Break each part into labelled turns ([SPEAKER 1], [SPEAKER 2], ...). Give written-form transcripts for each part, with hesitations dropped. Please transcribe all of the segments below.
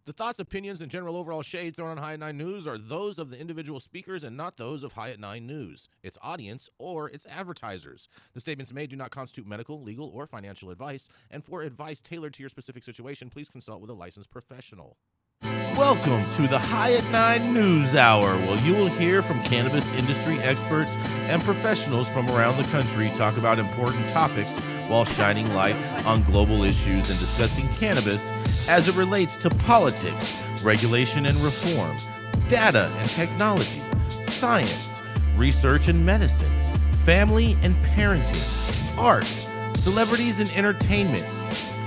[SPEAKER 1] The thoughts, opinions, and general overall shade thrown on High at 9 News are those of the individual speakers and not those of High at 9 News, its audience, or its advertisers. The statements made do not constitute medical, legal, or financial advice, and for advice tailored to your specific situation, please consult with a licensed professional. Welcome to the High at 9 News Hour, where you will hear from cannabis industry experts and professionals from around the country talk about important topics while shining light on global issues and discussing cannabis as it relates to politics, regulation and reform, data and technology, science, research and medicine, family and parenting, art, celebrities and entertainment,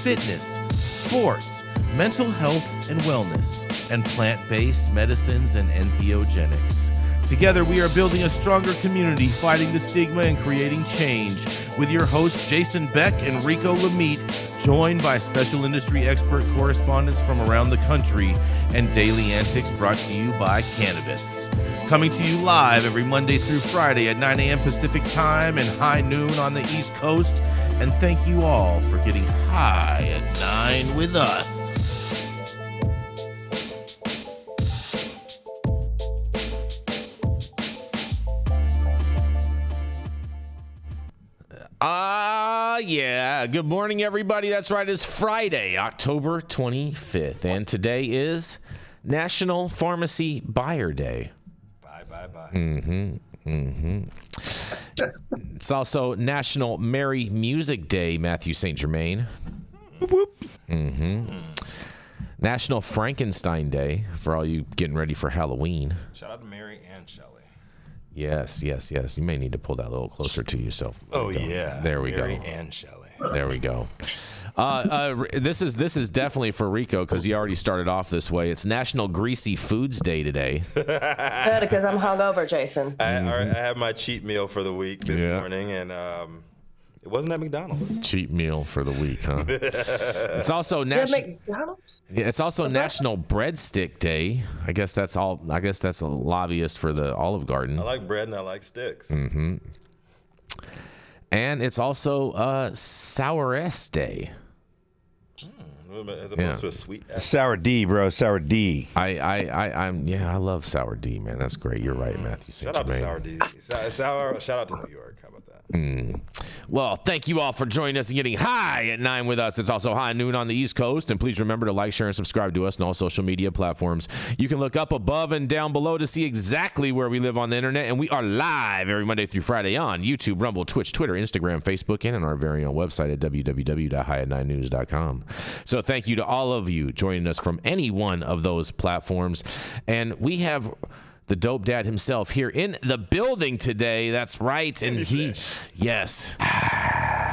[SPEAKER 1] fitness, sports, mental health and wellness, and plant-based medicines and entheogenics. Together, we are building a stronger community, fighting the stigma and creating change. With your hosts, Jason Beck and Rico Lamitte, joined by special industry expert correspondents from around the country, and daily antics brought to you by Cannabis. Coming to you live every Monday through Friday at 9 a.m. Pacific Time and high noon on the East Coast. And thank you all for getting high at 9 with us. Yeah. Good morning, everybody. That's right. It's Friday, October 25th. And today is National Pharmacy Buyer Day. Bye. It's also National Merry Music Day, Mathieu St. Germain. National Frankenstein Day, for all you getting ready for Halloween.
[SPEAKER 2] Shout out to Mary and Shelley.
[SPEAKER 1] Yes. You may need to pull that a little closer to yourself.
[SPEAKER 2] Oh, yeah.
[SPEAKER 1] There we
[SPEAKER 2] Mary
[SPEAKER 1] go.
[SPEAKER 2] and Shelley.
[SPEAKER 1] There we go. This is definitely for Rico because he already started off this way. It's National Greasy Foods Day today.
[SPEAKER 3] Good, because I'm hungover, Jason.
[SPEAKER 2] I had my cheat meal for the week this morning, and it wasn't at McDonald's.
[SPEAKER 1] Cheat meal for the week, huh? It's also
[SPEAKER 3] McDonald's?
[SPEAKER 1] It's also National Breadstick Day. I guess that's a lobbyist for the Olive Garden.
[SPEAKER 2] I like bread and I like sticks.
[SPEAKER 1] And it's also Sour S Day.
[SPEAKER 2] As opposed to a sweet S.
[SPEAKER 4] Sour D, bro. Sour D.
[SPEAKER 1] I love Sour D, man. That's great. You're right, Mathieu St.
[SPEAKER 2] Shout out to
[SPEAKER 1] Germain.
[SPEAKER 2] Sour D. Shout out to New York. How about that?
[SPEAKER 1] Well, thank you all for joining us and getting high at 9 with us. It's also high noon on the East Coast. And please remember to like, share, and subscribe to us on all social media platforms. You can look up above and down below to see exactly where we live on the internet. And we are live every Monday through Friday on YouTube, Rumble, Twitch, Twitter, Instagram, Facebook, and on our very own website at www.highat9news.com. So thank you to all of you joining us from any one of those platforms. And we have the dope dad himself here in the building today. That's right. And he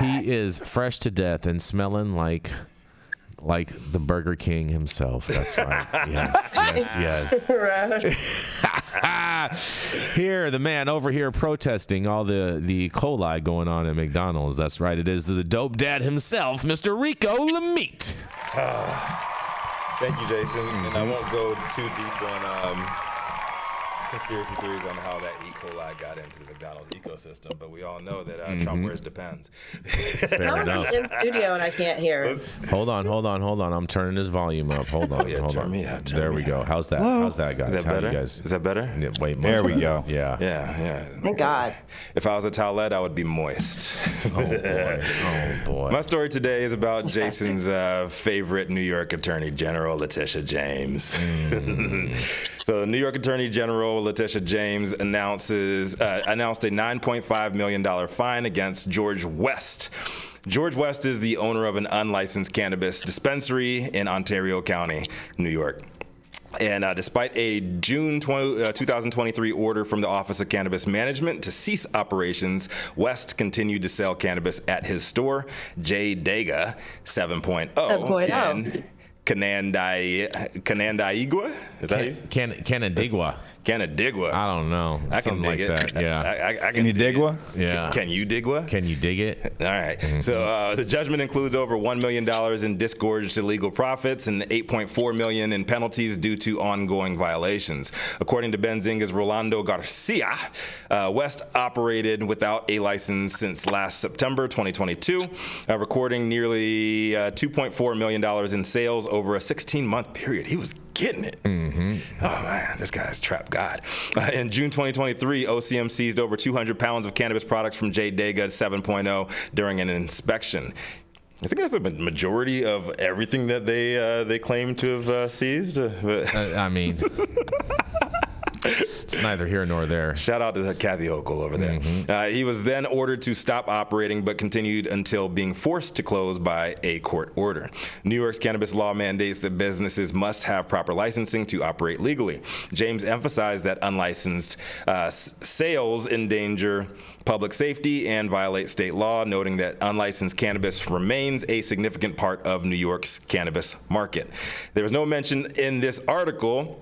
[SPEAKER 1] is fresh to death and smelling like the Burger King himself. That's right. Yes. Here, the man over here protesting all the E. coli going on at McDonald's. That's right. It is the dope dad himself, Mr. Rico Lamitte.
[SPEAKER 2] Thank you, Jason. And I won't go too deep on conspiracy theories on how that E. coli got into the McDonald's ecosystem, but we all know that Trump wears Depends.
[SPEAKER 1] Fair enough.
[SPEAKER 3] In studio and I can't hear.
[SPEAKER 1] Hold on. I'm turning his volume up. Hold on.
[SPEAKER 2] Turn me up.
[SPEAKER 1] There we go. How's that? How's that, guys?
[SPEAKER 2] Is that better? Is that better?
[SPEAKER 1] Yeah, wait,
[SPEAKER 4] There we go.
[SPEAKER 1] Yeah.
[SPEAKER 3] Thank God.
[SPEAKER 2] If I was a towelette, I would be moist.
[SPEAKER 1] Oh boy.
[SPEAKER 2] My story today is about Jason's favorite New York Attorney General, Letitia James. So New York Attorney General Letitia James announced a $9.5 million fine against George West. George West is the owner of an unlicensed cannabis dispensary in Ontario County, New York. And despite a June 2023 order from the Office of Cannabis Management to cease operations, West continued to sell cannabis at his store, J. Dega 7.0. In Canandaigua? Is that
[SPEAKER 1] Canandaigua.
[SPEAKER 2] Canandaigua.
[SPEAKER 1] I don't know.
[SPEAKER 2] I can
[SPEAKER 1] Something
[SPEAKER 2] dig
[SPEAKER 1] like
[SPEAKER 2] it.
[SPEAKER 1] that. Yeah.
[SPEAKER 2] I can dig
[SPEAKER 4] Canandaigua?
[SPEAKER 1] Yeah.
[SPEAKER 2] Can you digua?
[SPEAKER 1] Can you dig it?
[SPEAKER 2] All right. So the judgment includes over $1 million in disgorged illegal profits and $8.4 million in penalties due to ongoing violations. According to Benzinga's Rolando Garcia, West operated without a license since last September 2022, recording nearly $2.4 million in sales over a 16-month period. He was getting it. Oh man, this guy's trap god. In June 2023, OCM seized over 200 pounds of cannabis products from J. Dega 7.0 during an inspection. I think that's the majority of everything that they claim to have seized.
[SPEAKER 1] I mean, it's neither here nor there.
[SPEAKER 2] Shout out to Kathy Hochul over there. He was then ordered to stop operating, but continued until being forced to close by a court order. New York's cannabis law mandates that businesses must have proper licensing to operate legally. James emphasized that unlicensed sales endanger public safety and violate state law, noting that unlicensed cannabis remains a significant part of New York's cannabis market. There was no mention in this article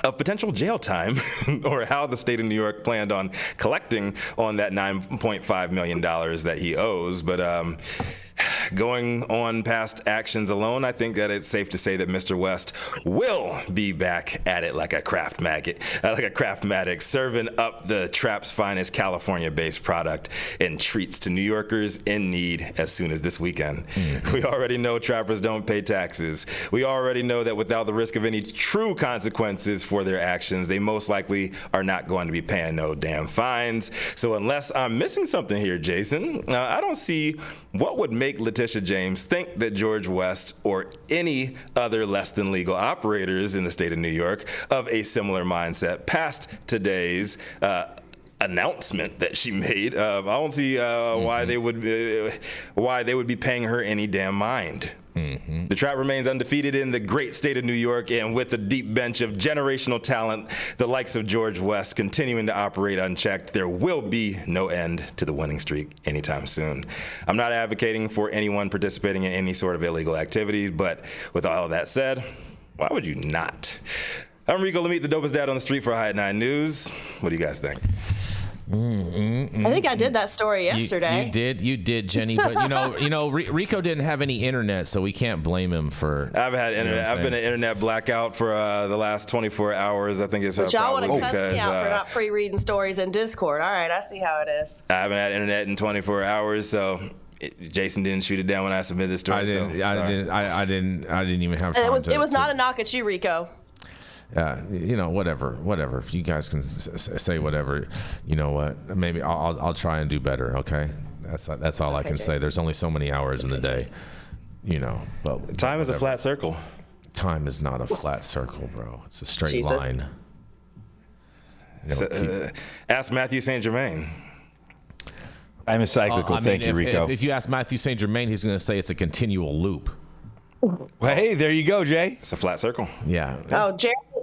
[SPEAKER 2] of potential jail time or how the state of New York planned on collecting on that $9.5 million that he owes. But going on past actions alone, I think that it's safe to say that Mr. West will be back at it like a craftmatic, serving up the trap's finest California-based product and treats to New Yorkers in need as soon as this weekend. We already know trappers don't pay taxes. We already know that without the risk of any true consequences for their actions, they most likely are not going to be paying no damn fines. So unless I'm missing something here, Jason, I don't see what would make Letitia James think that George West or any other less than legal operators in the state of New York of a similar mindset past today's announcement that she made. I don't see why they would be paying her any damn mind. The trap remains undefeated in the great state of New York, and with a deep bench of generational talent, the likes of George West continuing to operate unchecked, there will be no end to the winning streak anytime soon. I'm not advocating for anyone participating in any sort of illegal activities, but with all of that said, why would you not? I'm Rico Lamitte, the dopest dad on the street for High at 9 News. What do you guys think?
[SPEAKER 3] I think I did that story yesterday.
[SPEAKER 1] You did, Jenny. But Rico didn't have any internet, so we can't blame him for.
[SPEAKER 2] I've had internet. I've been an internet blackout for the last 24 hours. I think it's.
[SPEAKER 3] But y'all want to cuss me out for not pre-reading stories in Discord. All right, I see how it is.
[SPEAKER 2] I haven't had internet in 24 hours, so. Jason didn't shoot it down when I submitted the story.
[SPEAKER 1] I didn't even have time.
[SPEAKER 3] And it was not a knock at you, Rico.
[SPEAKER 1] Whatever. If you guys can say whatever, you know what? Maybe I'll try and do better. Okay, that's all I can say. There's only so many hours in the day, But
[SPEAKER 2] time is a flat circle.
[SPEAKER 1] Time is not a flat circle, bro. It's a straight line.
[SPEAKER 2] Ask Mathieu St. Germain.
[SPEAKER 4] I'm a cyclical. Thank you, Rico.
[SPEAKER 1] If you ask Mathieu St. Germain, he's going to say it's a continual loop.
[SPEAKER 4] Well, hey, there you go, Jay.
[SPEAKER 2] It's a flat circle.
[SPEAKER 1] Yeah.
[SPEAKER 3] Oh,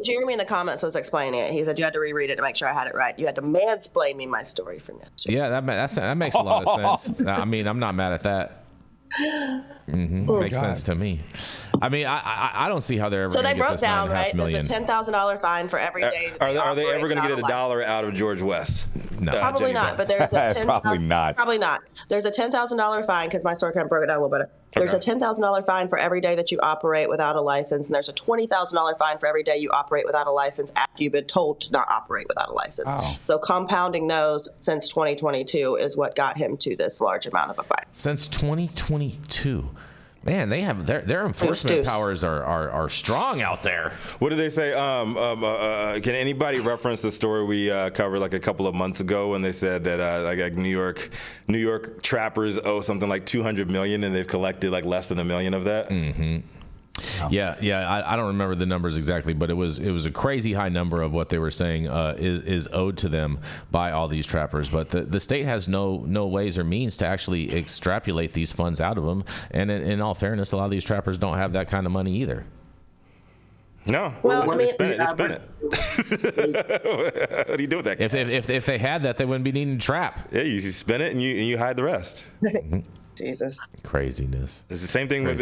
[SPEAKER 3] Jeremy in the comments was explaining it. He said you had to reread it to make sure I had it right. You had to mansplain me my story from yesterday.
[SPEAKER 1] Yeah, that makes a lot of sense. I mean, I'm not mad at that. Makes sense to me. I mean, I don't see how they're ever.
[SPEAKER 3] So
[SPEAKER 1] they
[SPEAKER 3] broke down, right? There's a $10,000 fine for every day.
[SPEAKER 2] Are they ever going to get $1 out of George West?
[SPEAKER 1] No,
[SPEAKER 3] probably not. But there's a
[SPEAKER 4] probably not.
[SPEAKER 3] Probably not. There's a $10,000 fine because my story kind of broke it down a little bit. There's a $10,000 fine for every day that you operate without a license, and there's a $20,000 fine for every day you operate without a license after you've been told to not operate without a license. Oh. So compounding those since 2022 is what got him to this large amount of a fine.
[SPEAKER 1] Since 2022. Man, they have their enforcement powers are strong out there.
[SPEAKER 2] What do they say? Can anybody reference the story we covered like a couple of months ago when they said that like New York trappers owe something like $200 million and they've collected like less than $1 million of that?
[SPEAKER 1] Mm-hmm. Wow. Yeah. I don't remember the numbers exactly, but it was a crazy high number of what they were saying is owed to them by all these trappers. But the state has no ways or means to actually extrapolate these funds out of them. And in all fairness, a lot of these trappers don't have that kind of money either.
[SPEAKER 2] No.
[SPEAKER 3] Well,
[SPEAKER 2] they spend it. What do you do with that cash?
[SPEAKER 1] If they had that, they wouldn't be needing to trap.
[SPEAKER 2] Yeah, you spend it and you hide the rest.
[SPEAKER 3] Jesus.
[SPEAKER 1] Craziness.
[SPEAKER 2] It's the same thing that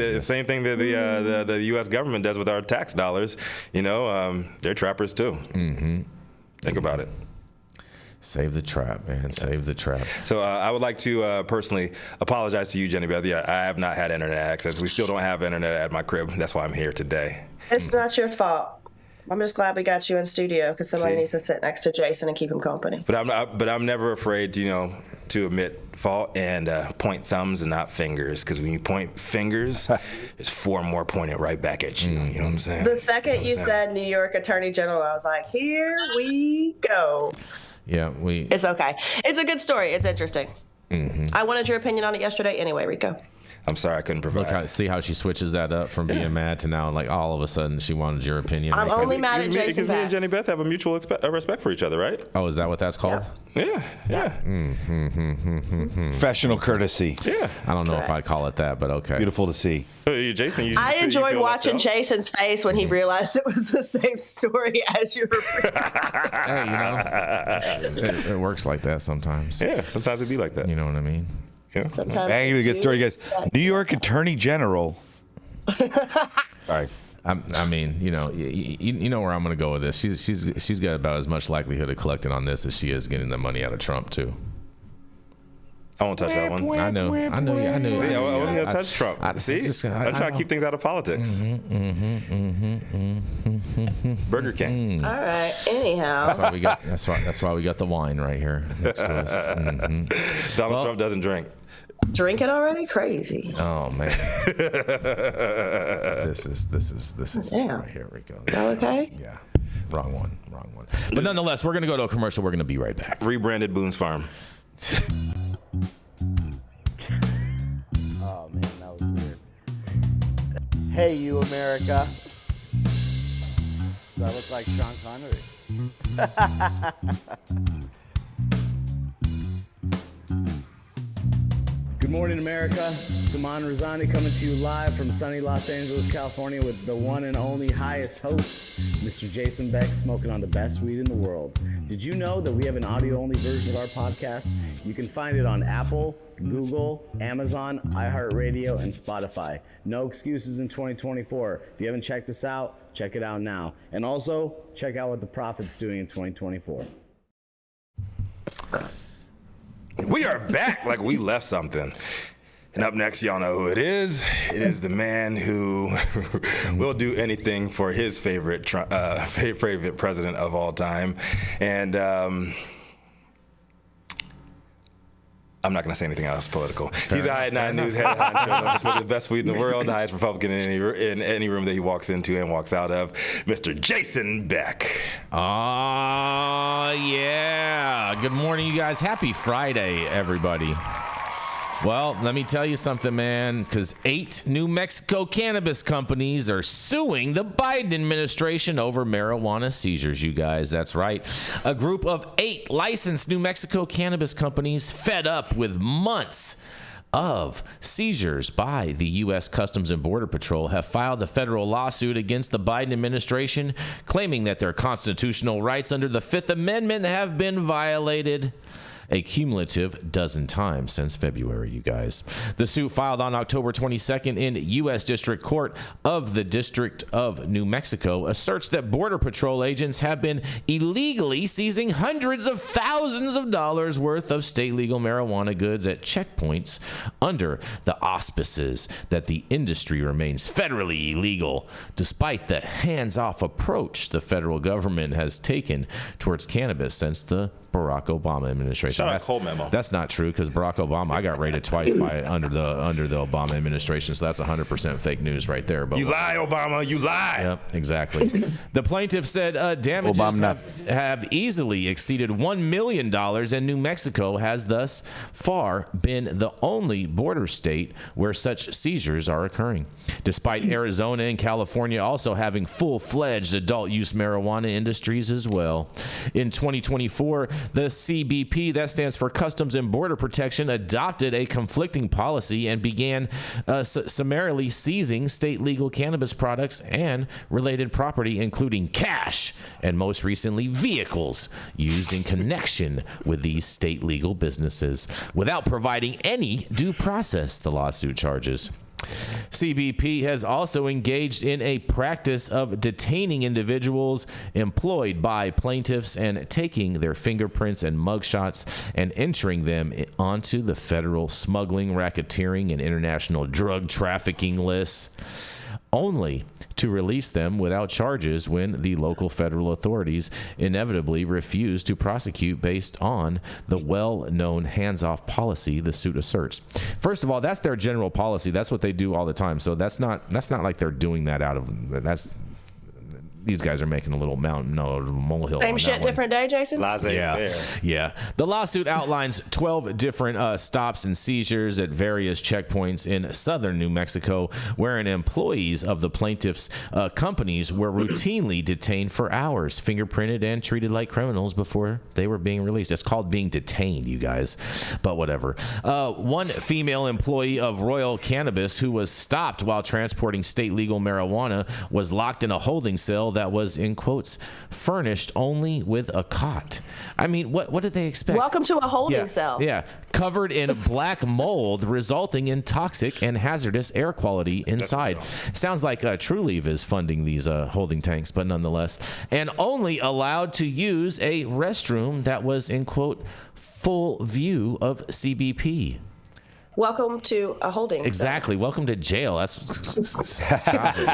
[SPEAKER 2] the U.S. government does with our tax dollars. They're trappers too.
[SPEAKER 1] Mm-hmm.
[SPEAKER 2] Think about it.
[SPEAKER 1] Save the trap, man. Save the trap.
[SPEAKER 2] So I would like to personally apologize to you, Jenny Beth. Yeah, I have not had internet access. We still don't have internet at my crib. That's why I'm here today.
[SPEAKER 3] It's not your fault. I'm just glad we got you in studio because somebody needs to sit next to Jason and keep him company.
[SPEAKER 2] But I'm never afraid, to admit fault and point thumbs and not fingers. Because when you point fingers, there's 4 more pointing right back at you. You know what I'm saying?
[SPEAKER 3] The second you said New York Attorney General, I was like, here we go.
[SPEAKER 1] Yeah,
[SPEAKER 3] It's okay. It's a good story. It's interesting.
[SPEAKER 1] Mm-hmm.
[SPEAKER 3] I wanted your opinion on it yesterday. Anyway, Rico.
[SPEAKER 2] I'm sorry I couldn't provide.
[SPEAKER 1] See how she switches that up from being mad to now, like all of a sudden she wanted your opinion.
[SPEAKER 3] I'm only mad at Jason.
[SPEAKER 2] Because me and Jenny Beth have a mutual respect for each other, right?
[SPEAKER 1] Oh, is that what that's called?
[SPEAKER 2] Yeah.
[SPEAKER 4] Professional courtesy.
[SPEAKER 2] Yeah.
[SPEAKER 1] I don't know if I'd call it that, but okay.
[SPEAKER 4] Beautiful to see.
[SPEAKER 2] Jason,
[SPEAKER 3] I enjoyed watching Jason's face when he realized it was the same story as you were.
[SPEAKER 1] Hey, it works like that sometimes.
[SPEAKER 2] Yeah, sometimes it be like that.
[SPEAKER 1] You know what I mean?
[SPEAKER 2] Yeah.
[SPEAKER 3] Sometimes.
[SPEAKER 4] I give you a good story, guys. New York Attorney General. Sorry.
[SPEAKER 1] I mean, you know where I'm going to go with this. She's got about as much likelihood of collecting on this as she is getting the money out of Trump too.
[SPEAKER 2] I won't touch that one.
[SPEAKER 1] I know.
[SPEAKER 2] See, I wasn't going to touch Trump. I'm trying to keep things out of politics. Burger King.
[SPEAKER 3] All right. Anyhow.
[SPEAKER 1] That's why we got the wine right here next to us.
[SPEAKER 2] Donald Trump doesn't drink.
[SPEAKER 3] Drinking already? Crazy.
[SPEAKER 1] Oh man. This is right here we go.
[SPEAKER 3] Okay.
[SPEAKER 1] Yeah. Wrong one. But nonetheless, we're gonna go to a commercial. We're gonna be right back.
[SPEAKER 2] Rebranded Boone's Farm.
[SPEAKER 5] Oh man, that was weird. Hey, you America. Do I look like Sean Connery? Good morning, America. Saman Razani coming to you live from sunny Los Angeles, California with the one and only highest host, Mr. Jason Beck, smoking on the best weed in the world. Did you know that we have an audio-only version of our podcast? You can find it on Apple, Google, Amazon, iHeartRadio, and Spotify. No excuses in 2024. If you haven't checked us out, check it out now. And also, check out what the Prophet's doing in 2024.
[SPEAKER 2] We are back like we left something. And up next, y'all know who it is. It is the man who will do anything for his favorite president of all time. And I'm not going to say anything else political. He's the High 9 News head honcho, smoking the best weed in the world, the highest Republican in any room that he walks into and walks out of, Mr. Jason Beck.
[SPEAKER 1] Yeah. Good morning, you guys. Happy Friday, everybody. Well, let me tell you something, man, because 8 New Mexico cannabis companies are suing the Biden administration over marijuana seizures, you guys. That's right. A group of 8 licensed New Mexico cannabis companies fed up with months of seizures by the U.S. Customs and Border Patrol have filed a federal lawsuit against the Biden administration, claiming that their constitutional rights under the Fifth Amendment have been violated a cumulative dozen times since February, you guys. The suit filed on October 22nd in U.S. District Court of the District of New Mexico asserts that Border Patrol agents have been illegally seizing hundreds of thousands of dollars worth of state legal marijuana goods at checkpoints under the auspices that the industry remains federally illegal, despite the hands-off approach the federal government has taken towards cannabis since the Barack Obama administration.
[SPEAKER 2] Shout out Cold Memo.
[SPEAKER 1] That's not true because Barack Obama, I got raided twice by under the Obama administration, so that's 100% fake news right there. But
[SPEAKER 2] you lie, Obama. You lie.
[SPEAKER 1] Yep, exactly. The plaintiff said damages have easily exceeded $1 million, and New Mexico has thus far been the only border state where such seizures are occurring, despite Arizona and California also having full-fledged adult-use marijuana industries as well. In 2024, the CBP, that stands for Customs and Border Protection, adopted a conflicting policy and began summarily seizing state legal cannabis products and related property, including cash and most recently vehicles used in connection with these state legal businesses, without providing any due process, the lawsuit charges. CBP has also engaged in a practice of detaining individuals employed by plaintiffs and taking their fingerprints and mugshots and entering them onto the federal smuggling, racketeering, and international drug trafficking lists, only to release them without charges when the local federal authorities inevitably refuse to prosecute based on the well-known hands-off policy the suit asserts. First of all, that's their general policy. That's what they do all the time. So that's not like they're doing that out of these guys are making a little molehill.
[SPEAKER 3] Same shit, different day, Jason?
[SPEAKER 1] Yeah. The lawsuit outlines 12 different stops and seizures at various checkpoints in southern New Mexico, wherein employees of the plaintiffs' companies were routinely detained for hours, fingerprinted, and treated like criminals before they were being released. It's called being detained, you guys. But whatever. One female employee of Royal Cannabis who was stopped while transporting state legal marijuana was locked in a holding cell that was, in quotes, furnished only with a cot. I mean, what did they expect?
[SPEAKER 3] Welcome to a holding cell.
[SPEAKER 1] Yeah, covered in black mold, resulting in toxic and hazardous air quality inside. Sounds like True Leave is funding these holding tanks, but nonetheless. And only allowed to use a restroom that was, in quote, full view of CBP.
[SPEAKER 3] Welcome to a holding
[SPEAKER 1] Exactly.
[SPEAKER 3] cell.
[SPEAKER 1] Welcome to jail.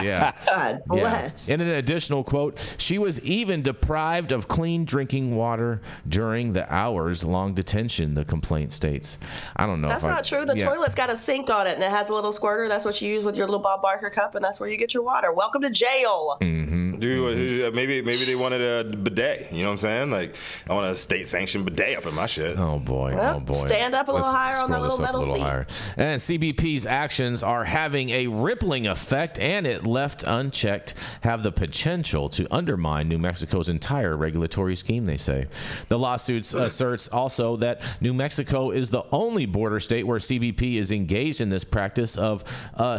[SPEAKER 1] Yeah.
[SPEAKER 3] God bless.
[SPEAKER 1] Yeah. In an additional quote, she was even deprived of clean drinking water during the hours-long detention, the complaint states. I don't know.
[SPEAKER 3] That's not true. The toilet's got a sink on it, and it has a little squirter. That's what you use with your little Bob Barker cup, and that's where you get your water. Welcome to jail.
[SPEAKER 1] Mm-hmm.
[SPEAKER 2] Dude, maybe they wanted a bidet. You know what I'm saying? Like, I want a state-sanctioned bidet up in my shit.
[SPEAKER 1] Oh boy.
[SPEAKER 3] Well,
[SPEAKER 1] oh boy.
[SPEAKER 3] Stand up a little higher on that little metal seat.
[SPEAKER 1] And CBP's actions are having a rippling effect, and it left unchecked have the potential to undermine New Mexico's entire regulatory scheme, they say. The lawsuit asserts also that New Mexico is the only border state where CBP is engaged in this practice of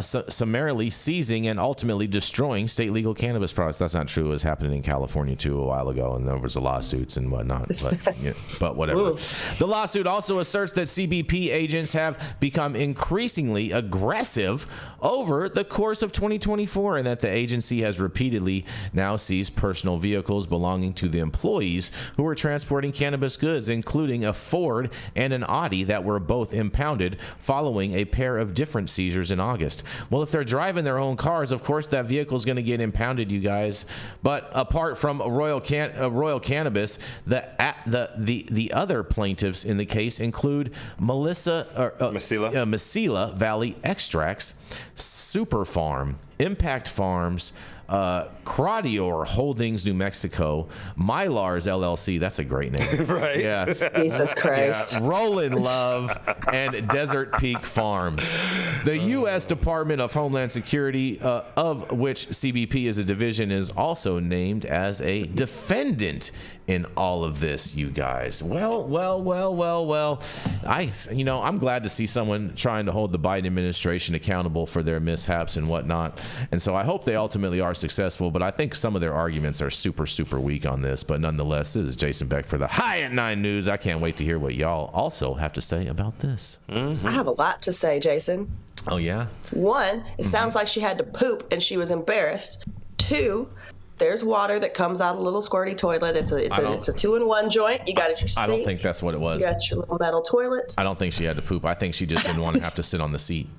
[SPEAKER 1] summarily seizing and ultimately destroying state legal cannabis products. That's not true. It was happening in California too a while ago, and there was lawsuits and whatnot. But whatever. The lawsuit also asserts that CBP agents have become increasingly aggressive over the course of 2024, and that the agency has repeatedly now seized personal vehicles belonging to the employees who were transporting cannabis goods, including a Ford and an Audi that were both impounded following a pair of different seizures in August. Well, if they're driving their own cars, of course that vehicle is going to get impounded, you guys. But apart from Royal Cannabis, the other plaintiffs in the case include Mesilla Valley Extracts, Super Farm, Impact Farms, Cradior Holdings New Mexico, Mylars LLC, that's a great name.
[SPEAKER 2] Right.
[SPEAKER 1] Yeah.
[SPEAKER 3] Jesus Christ.
[SPEAKER 1] Yeah. Rollin' Love and Desert Peak Farms. The U.S. Department of Homeland Security, of which CBP is a division, is also named as a defendant in all of this, you guys. Well. I'm glad to see someone trying to hold the Biden administration accountable for their mishaps and whatnot. And so I hope they ultimately are successful, but I think some of their arguments are super, super weak on this. But nonetheless, this is Jason Beck for the High at 9 News. I can't wait to hear what y'all also have to say about this.
[SPEAKER 3] I have a lot to say, Jason.
[SPEAKER 1] Oh, yeah?
[SPEAKER 3] One, it sounds like she had to poop and she was embarrassed. Two, there's water that comes out of a little squirty toilet. It's a 2-in-1 joint. You got it your sink.
[SPEAKER 1] I don't think that's what it was.
[SPEAKER 3] You got your little metal toilet.
[SPEAKER 1] I don't think she had to poop. I think she just didn't want to have to sit on the seat.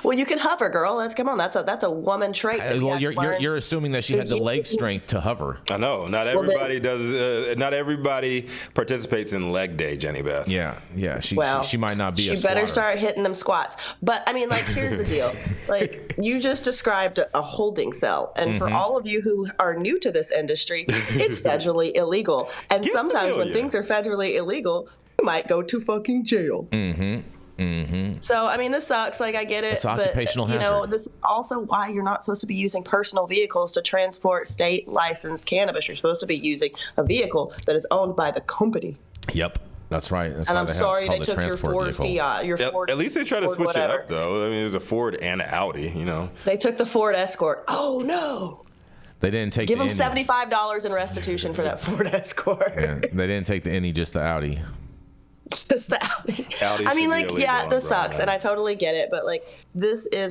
[SPEAKER 3] Well, you can hover, girl. Come on. That's a woman trait.
[SPEAKER 1] Well, you're assuming that she had the leg strength to hover.
[SPEAKER 2] I know. Not everybody does. Not everybody participates in leg day, Jenny Beth.
[SPEAKER 1] Yeah. She might not be.
[SPEAKER 3] She better start hitting them squats. But I mean, like, here's the deal. Like, you just described a holding cell, and for all of you who are new to this industry, it's federally illegal. And sometimes when things are federally illegal, you might go to fucking jail. So, I mean, this sucks. Like, I get it.
[SPEAKER 1] It's occupational hazard.
[SPEAKER 3] You know, this is also why you're not supposed to be using personal vehicles to transport state licensed cannabis. You're supposed to be using a vehicle that is owned by the company.
[SPEAKER 1] Yep. That's right. That's
[SPEAKER 3] and I'm sorry they took your Ford Fiat. Your Ford.
[SPEAKER 2] At least they try to switch
[SPEAKER 3] whatever.
[SPEAKER 2] it up, though. I mean, there's a Ford and an Audi, you know.
[SPEAKER 3] They took the Ford Escort. Oh, no.
[SPEAKER 1] They didn't take
[SPEAKER 3] Give them $75 in restitution for that Ford Escort.
[SPEAKER 1] Yeah, they didn't take the Indy, just the Audi.
[SPEAKER 3] It's just the outing.
[SPEAKER 2] Outing
[SPEAKER 3] I mean,
[SPEAKER 2] should be
[SPEAKER 3] like,
[SPEAKER 2] illegal
[SPEAKER 3] yeah,
[SPEAKER 2] on
[SPEAKER 3] this
[SPEAKER 2] grown
[SPEAKER 3] sucks,
[SPEAKER 2] men.
[SPEAKER 3] and I totally get it. But like,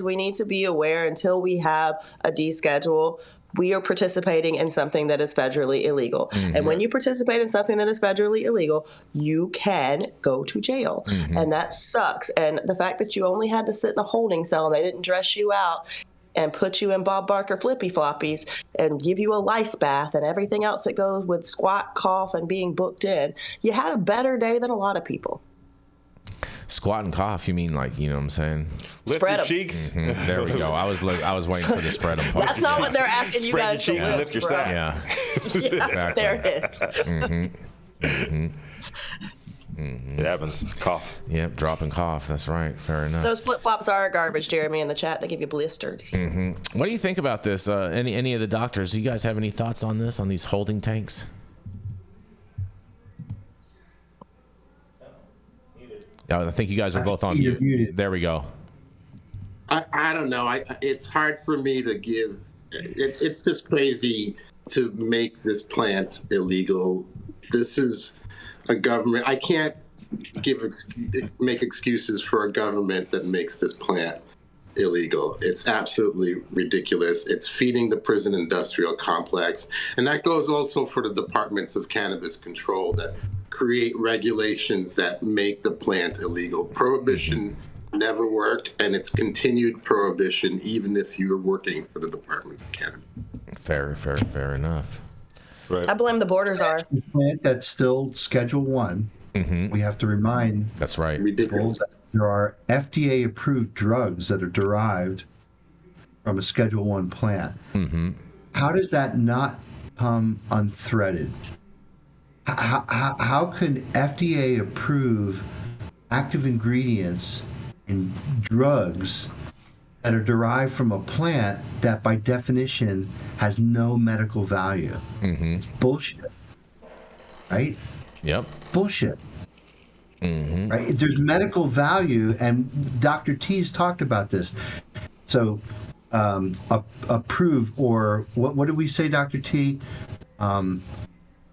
[SPEAKER 3] we need to be aware until we have a deschedule. We are participating in something that is federally illegal. And when you participate in something that is federally illegal, you can go to jail. And that sucks. And the fact that you only had to sit in a holding cell and they didn't dress you out and put you in Bob Barker flippy floppies and give you a lice bath and everything else that goes with squat, cough, and being booked in, you had a better day than a lot of people.
[SPEAKER 1] Squat and cough, you mean like, you know what I'm saying?
[SPEAKER 2] Lift
[SPEAKER 3] Spread
[SPEAKER 2] your
[SPEAKER 3] 'em.
[SPEAKER 2] cheeks.
[SPEAKER 1] There we go. I was waiting for the spread them part.
[SPEAKER 3] That's not what they're asking you
[SPEAKER 2] Spread
[SPEAKER 3] guys
[SPEAKER 2] your cheeks
[SPEAKER 3] to
[SPEAKER 2] and
[SPEAKER 3] lift,
[SPEAKER 2] lift your
[SPEAKER 3] bro.
[SPEAKER 2] sack.
[SPEAKER 1] Yeah.
[SPEAKER 3] Yeah,
[SPEAKER 1] Exactly.
[SPEAKER 3] there it is.
[SPEAKER 2] It happens. Cough.
[SPEAKER 1] Yep, drop and cough. That's right. Fair enough.
[SPEAKER 3] Those flip-flops are garbage, Jeremy, in the chat. They give you blisters.
[SPEAKER 1] What do you think about this? Any of the doctors? Do you guys have any thoughts on this, on these holding tanks? I think you guys are both on
[SPEAKER 6] You're
[SPEAKER 1] mute.
[SPEAKER 6] muted.
[SPEAKER 1] There we go.
[SPEAKER 7] I don't know. It's hard for me to give. It's just crazy to make this plant illegal. This is a government. I can't make excuses for a government that makes this plant illegal. It's absolutely ridiculous. It's feeding the prison industrial complex, and that goes also for the departments of cannabis control that create regulations that make the plant illegal. Prohibition never worked, and it's continued prohibition even if you're working for the Department of Cannabis.
[SPEAKER 1] Fair enough.
[SPEAKER 2] Right.
[SPEAKER 3] I blame the borders are.
[SPEAKER 6] Plant that's still Schedule 1. We have to remind
[SPEAKER 1] That's right.
[SPEAKER 6] people
[SPEAKER 7] Ridiculous.
[SPEAKER 6] that there are FDA-approved drugs that are derived from a Schedule 1 plant. How does that not come unthreaded? How can FDA approve active ingredients in drugs that are derived from a plant that by definition has no medical value? It's bullshit. Right?
[SPEAKER 1] Yep.
[SPEAKER 6] Bullshit. Right? There's medical value, and Dr. T's talked about this. So, approved, or what did we say, Dr. T?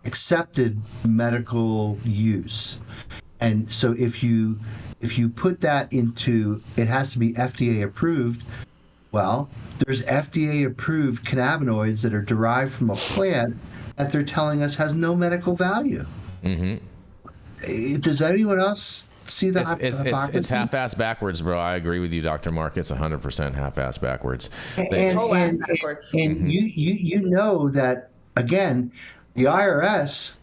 [SPEAKER 6] Accepted medical use. And so if you put that into, it has to be FDA approved. Well, there's FDA approved cannabinoids that are derived from a plant that they're telling us has no medical value. Does anyone else see that?
[SPEAKER 1] It's half-ass backwards, bro. I agree with you, Dr. Mark. It's 100% half-ass backwards.
[SPEAKER 6] And you know that, again, the IRS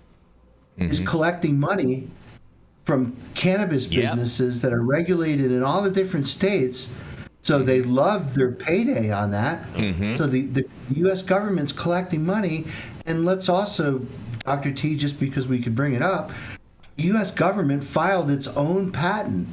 [SPEAKER 6] is collecting money from cannabis businesses that are regulated in all the different states. So they love their payday on that. So the U.S. government's collecting money. And let's also, Dr. T, just because we could bring it up, the U.S. government filed its own patent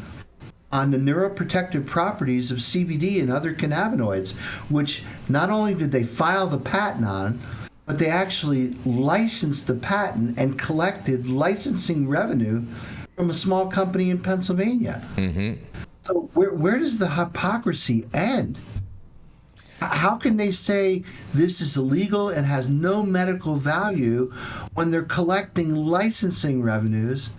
[SPEAKER 6] on the neuroprotective properties of CBD and other cannabinoids, which not only did they file the patent on, but they actually licensed the patent and collected licensing revenue from a small company in Pennsylvania. So where does the hypocrisy end? How can they say this is illegal and has no medical value when they're collecting licensing revenues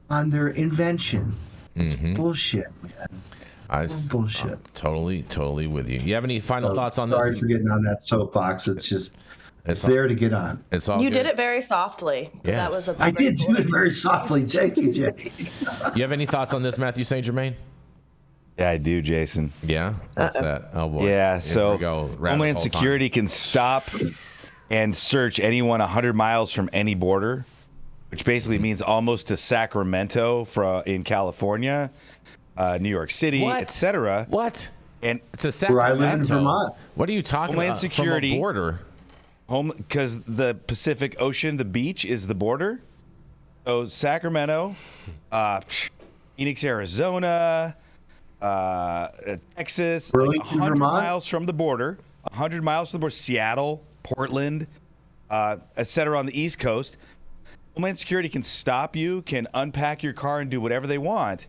[SPEAKER 6] on their invention? It's bullshit, man. Bullshit.
[SPEAKER 1] Totally with you. You have any final thoughts on
[SPEAKER 6] Sorry
[SPEAKER 1] this?
[SPEAKER 6] for getting on that soapbox. It's just it's there to get on.
[SPEAKER 1] It's all
[SPEAKER 3] You
[SPEAKER 1] good.
[SPEAKER 3] did it very softly.
[SPEAKER 1] Yes.
[SPEAKER 3] That was a
[SPEAKER 6] I did do it very softly. Thank you, Jay.
[SPEAKER 1] You have any thoughts on this, Mathieu St. Germain?
[SPEAKER 4] Yeah, I do, Jason.
[SPEAKER 1] Yeah? What's that? Oh, boy.
[SPEAKER 4] Yeah,
[SPEAKER 1] Here
[SPEAKER 4] so
[SPEAKER 1] we go. Rabbit
[SPEAKER 4] Homeland
[SPEAKER 1] hole time.
[SPEAKER 4] Security can stop and search anyone 100 miles from any border, which basically means almost to Sacramento in California, New York City,
[SPEAKER 1] What?
[SPEAKER 4] etc.
[SPEAKER 1] What?
[SPEAKER 4] And
[SPEAKER 1] It's a
[SPEAKER 6] Where I
[SPEAKER 1] Sacramento.
[SPEAKER 6] live in Vermont.
[SPEAKER 1] What are you talking
[SPEAKER 4] Homeland
[SPEAKER 1] about?
[SPEAKER 4] Security.
[SPEAKER 1] From a border?
[SPEAKER 4] because the Pacific Ocean, the beach is the border. So Sacramento, Phoenix, Arizona, Texas, like
[SPEAKER 6] Burlington,
[SPEAKER 4] 100
[SPEAKER 6] Vermont?
[SPEAKER 4] miles from the border. 100 miles from the border. Seattle, Portland, etc. on the East Coast. Homeland Security can stop you, can unpack your car and do whatever they want.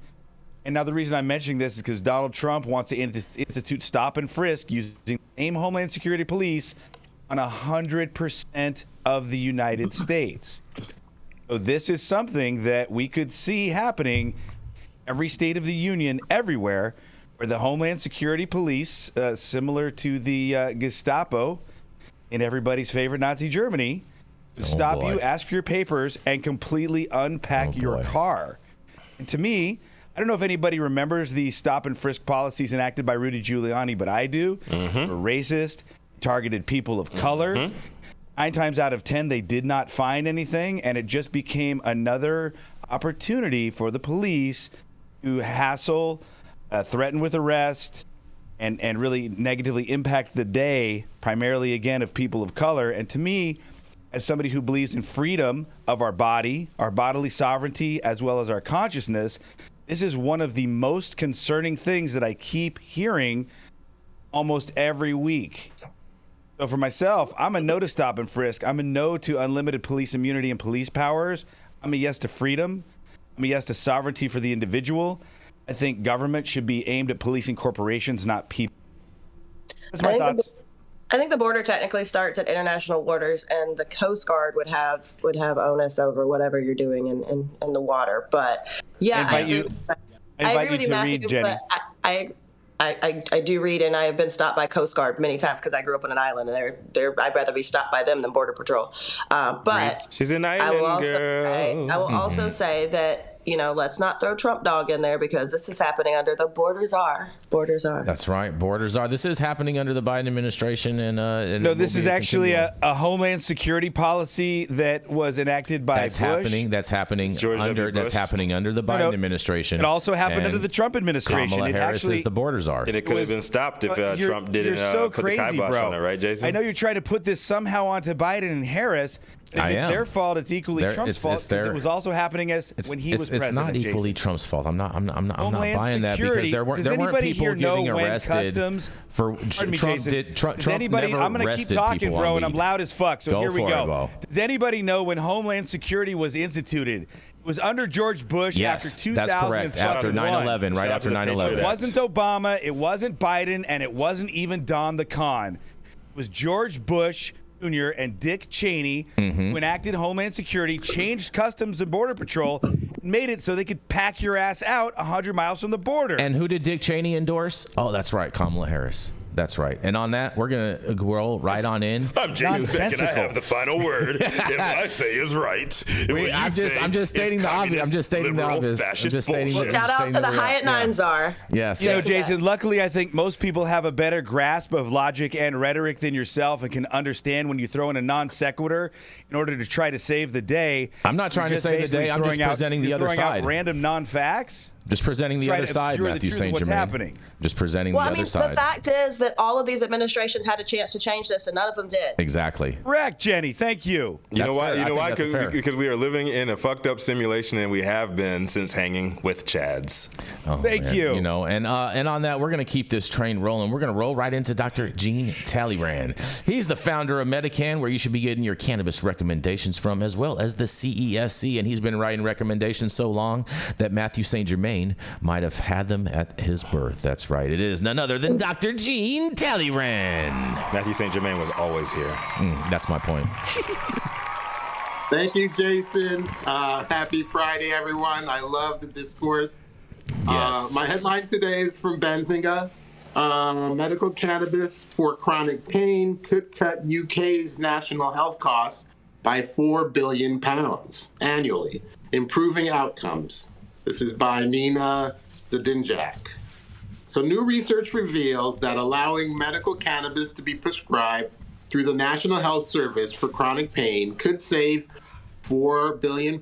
[SPEAKER 4] And now the reason I'm mentioning this is because Donald Trump wants to institute stop and frisk using the same Homeland Security police on 100% of the United States. So this is something that we could see happening every state of the union, everywhere, where the Homeland Security Police, similar to the Gestapo in everybody's favorite Nazi Germany, stop you, ask for your papers, and completely unpack your car. And to me, I don't know if anybody remembers the stop and frisk policies enacted by Rudy Giuliani, but I do. Were racist, targeted people of color. 9 times out of 10, they did not find anything, and it just became another opportunity for the police to hassle, threaten with arrest, and really negatively impact the day, primarily, again, of people of color. And to me, as somebody who believes in freedom of our body, our bodily sovereignty, as well as our consciousness, this is one of the most concerning things that I keep hearing almost every week. So for myself, I'm a no to stop and frisk. I'm a no to unlimited police immunity and police powers. I'm a yes to freedom. I'm a yes to sovereignty for the individual. I think government should be aimed at policing corporations, not people. That's my thoughts.
[SPEAKER 3] I think the border technically starts at international waters, and the Coast Guard would have onus over whatever you're doing in the water. But yeah, I agree with you, Matthew. But I do read, and I have been stopped by Coast Guard many times because I grew up on an island, and I'd rather be stopped by them than Border Patrol. But
[SPEAKER 2] she's an island girl.
[SPEAKER 3] I will also say that, let's not throw Trump dog in there, because this is happening under the borders are.
[SPEAKER 1] That's right. Borders are. This is happening under the Biden administration. And
[SPEAKER 4] no, this is actually a Homeland Security policy that was enacted by Bush.
[SPEAKER 1] That's happening under the Biden administration.
[SPEAKER 4] It also happened under the Trump administration.
[SPEAKER 1] Kamala Harris says the borders are.
[SPEAKER 2] And it could have been stopped if Trump didn't put the kibosh on it, right, Jason?
[SPEAKER 4] I know you're trying to put this somehow onto Biden and Harris. If it's their fault, it's equally Trump's fault, because it was also happening when he was president.
[SPEAKER 1] It's not equally Trump's fault. I'm not buying that, because there weren't people getting arrested for Trump. Trump never
[SPEAKER 4] I'm going to keep talking, bro, and I'm loud as fuck. So here we go.
[SPEAKER 1] It,
[SPEAKER 4] Does anybody know when Homeland Security was instituted? It was under George Bush after 2001.
[SPEAKER 1] That's correct. After 9/11, right after 9/11.
[SPEAKER 4] It wasn't Obama, it wasn't Biden, and it wasn't even Don the Con. It was George Bush Jr. and Dick Cheney who enacted Homeland Security, changed Customs and Border Patrol, made it so they could pack your ass out 100 miles from the border.
[SPEAKER 1] And who did Dick Cheney endorse? Oh, that's right, Kamala Harris. That's right. And on that, we're going to roll right on in.
[SPEAKER 2] I'm Jason Beck, and I have the final word. And what I say is right.
[SPEAKER 1] I'm just stating the obvious. I'm just stating the obvious.
[SPEAKER 3] Shout out to the Hyatt Nine Czar.
[SPEAKER 1] Yes.
[SPEAKER 4] Jason, luckily, I think most people have a better grasp of logic and rhetoric than yourself, and can understand when you throw in a non sequitur in order to try to save the day.
[SPEAKER 1] I'm not trying to save the day. I'm just presenting the other side.
[SPEAKER 4] Out random non-facts.
[SPEAKER 1] Just presenting the other side, Mathieu St. Germain. Just presenting the other side.
[SPEAKER 3] The fact is that all of these administrations had a chance to change this, and none of them did.
[SPEAKER 1] Exactly.
[SPEAKER 4] Correct, Jenny. Thank you.
[SPEAKER 2] You know why? Because we are living in a fucked up simulation, and we have been since hanging with Chads.
[SPEAKER 4] Thank you.
[SPEAKER 1] And on that, we're going to keep this train rolling. We're going to roll right into Dr. Gene Talleyrand. He's the founder of Medican, where you should be getting your cannabis recommendations from, as well as the CESC. And he's been writing recommendations so long that Mathieu St. Germain might have had them at his birth. That's right. It is none other than Dr. Gene Talleyrand.
[SPEAKER 2] Mathieu St. Germain was always here.
[SPEAKER 1] That's my point.
[SPEAKER 7] Thank you, Jason. Happy Friday, everyone. I love the discourse.
[SPEAKER 1] Yes.
[SPEAKER 7] My headline today is from Benzinga. Medical cannabis for chronic pain could cut UK's national health costs by £4 billion annually, improving outcomes. This is by Nina Zdinjak. So new research reveals that allowing medical cannabis to be prescribed through the National Health Service for chronic pain could save £4 billion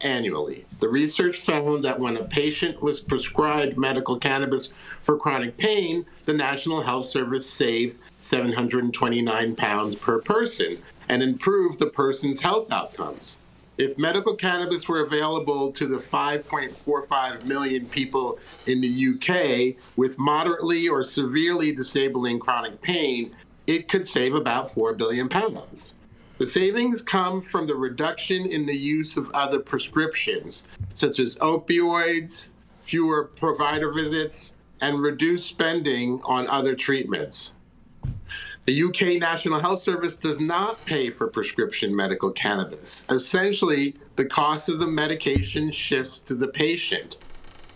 [SPEAKER 7] annually. The research found that when a patient was prescribed medical cannabis for chronic pain, the National Health Service saved £729 per person and improved the person's health outcomes. If medical cannabis were available to the 5.45 million people in the UK with moderately or severely disabling chronic pain, it could save about £4 billion. The savings come from the reduction in the use of other prescriptions, such as opioids, fewer provider visits, and reduced spending on other treatments. The UK National Health Service does not pay for prescription medical cannabis. Essentially, the cost of the medication shifts to the patient.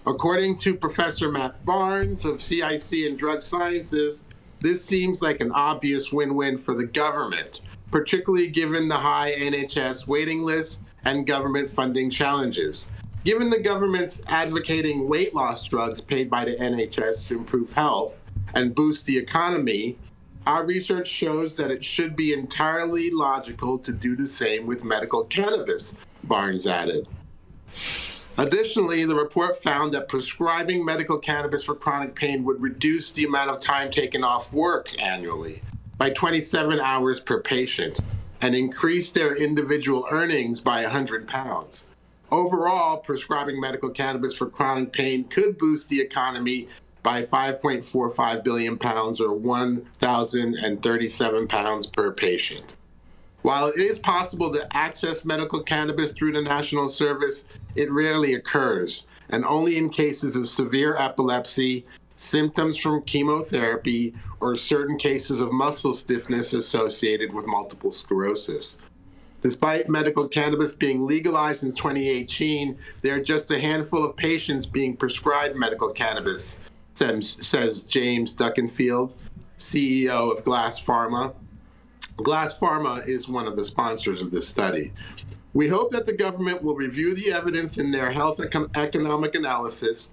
[SPEAKER 7] According to Professor Matt Barnes of CIC and Drug Sciences, this seems like an obvious win-win for the government, particularly given the high NHS waiting list and government funding challenges. Given the government's advocating weight loss drugs paid by the NHS to improve health and boost the economy, our research shows that it should be entirely logical to do the same with medical cannabis, Barnes added. Additionally, the report found that prescribing medical cannabis for chronic pain would reduce the amount of time taken off work annually by 27 hours per patient and increase their individual earnings by £100. Overall, prescribing medical cannabis for chronic pain could boost the economy by £5.45 billion, or £1,037 per patient. While it is possible to access medical cannabis through the National Service, it rarely occurs, and only in cases of severe epilepsy, symptoms from chemotherapy, or certain cases of muscle stiffness associated with multiple sclerosis. Despite medical cannabis being legalized in 2018, there are just a handful of patients being prescribed medical cannabis, says James Duckenfield, CEO of Glass Pharma. Glass Pharma is one of the sponsors of this study. We hope that the government will review the evidence in their health economic analysis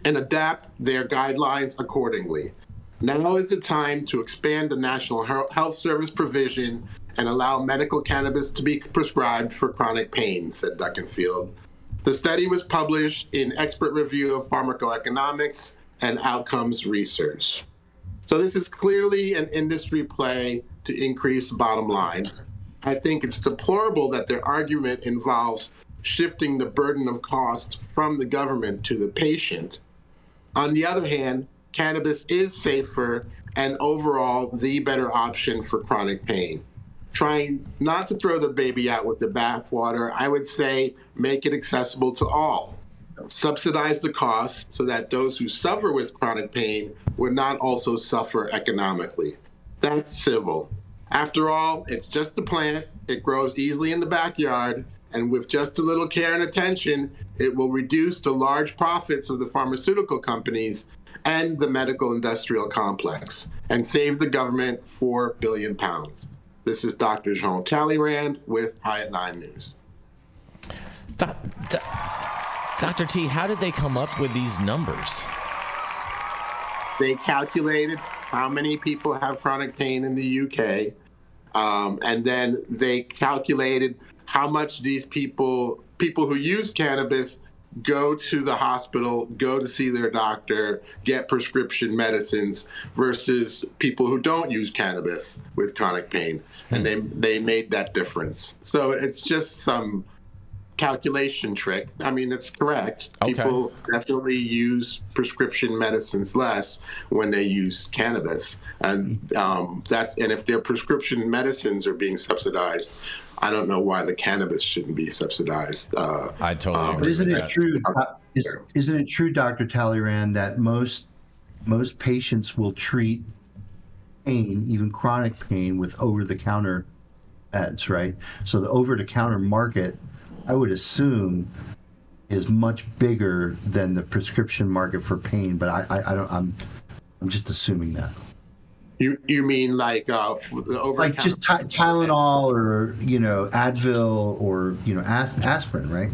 [SPEAKER 7] and adapt their guidelines accordingly. Now is the time to expand the National Health Service provision and allow medical cannabis to be prescribed for chronic pain, said Duckenfield. The study was published in Expert Review of Pharmacoeconomics and Outcomes Research. So this is clearly an industry play to increase bottom line. I think it's deplorable that their argument involves shifting the burden of cost from the government to the patient. On the other hand, cannabis is safer and overall the better option for chronic pain. Trying not to throw the baby out with the bathwater, I would say make it accessible to all. Subsidize the cost so that those who suffer with chronic pain would not also suffer economically. That's civil. After all, it's just a plant, it grows easily in the backyard, and with just a little care and attention, it will reduce the large profits of the pharmaceutical companies and the medical industrial complex, and save the government £4 billion. This is Dr. Jean Talleyrand with High at 9 News.
[SPEAKER 8] Dr. T, how did they come up with these numbers?
[SPEAKER 7] They calculated how many people have chronic pain in the UK, and then they calculated how much these people who use cannabis go to the hospital, go to see their doctor, get prescription medicines versus people who don't use cannabis with chronic pain. And they made that difference. So it's just some calculation trick. I mean, it's correct.
[SPEAKER 8] Okay.
[SPEAKER 7] People definitely use prescription medicines less when they use cannabis. And and if their prescription medicines are being subsidized, I don't know why the cannabis shouldn't be subsidized.
[SPEAKER 8] I totally agree.
[SPEAKER 6] But isn't
[SPEAKER 8] with
[SPEAKER 6] it
[SPEAKER 8] that.
[SPEAKER 6] true? Isn't it true, Dr. Talleyrand, that most patients will treat pain, even chronic pain, with over-the-counter meds, right? So the over-the-counter market, I would assume, is much bigger than the prescription market for pain. But I'm just assuming that.
[SPEAKER 7] You mean like the over
[SPEAKER 6] Like just Tylenol or Advil or aspirin, right?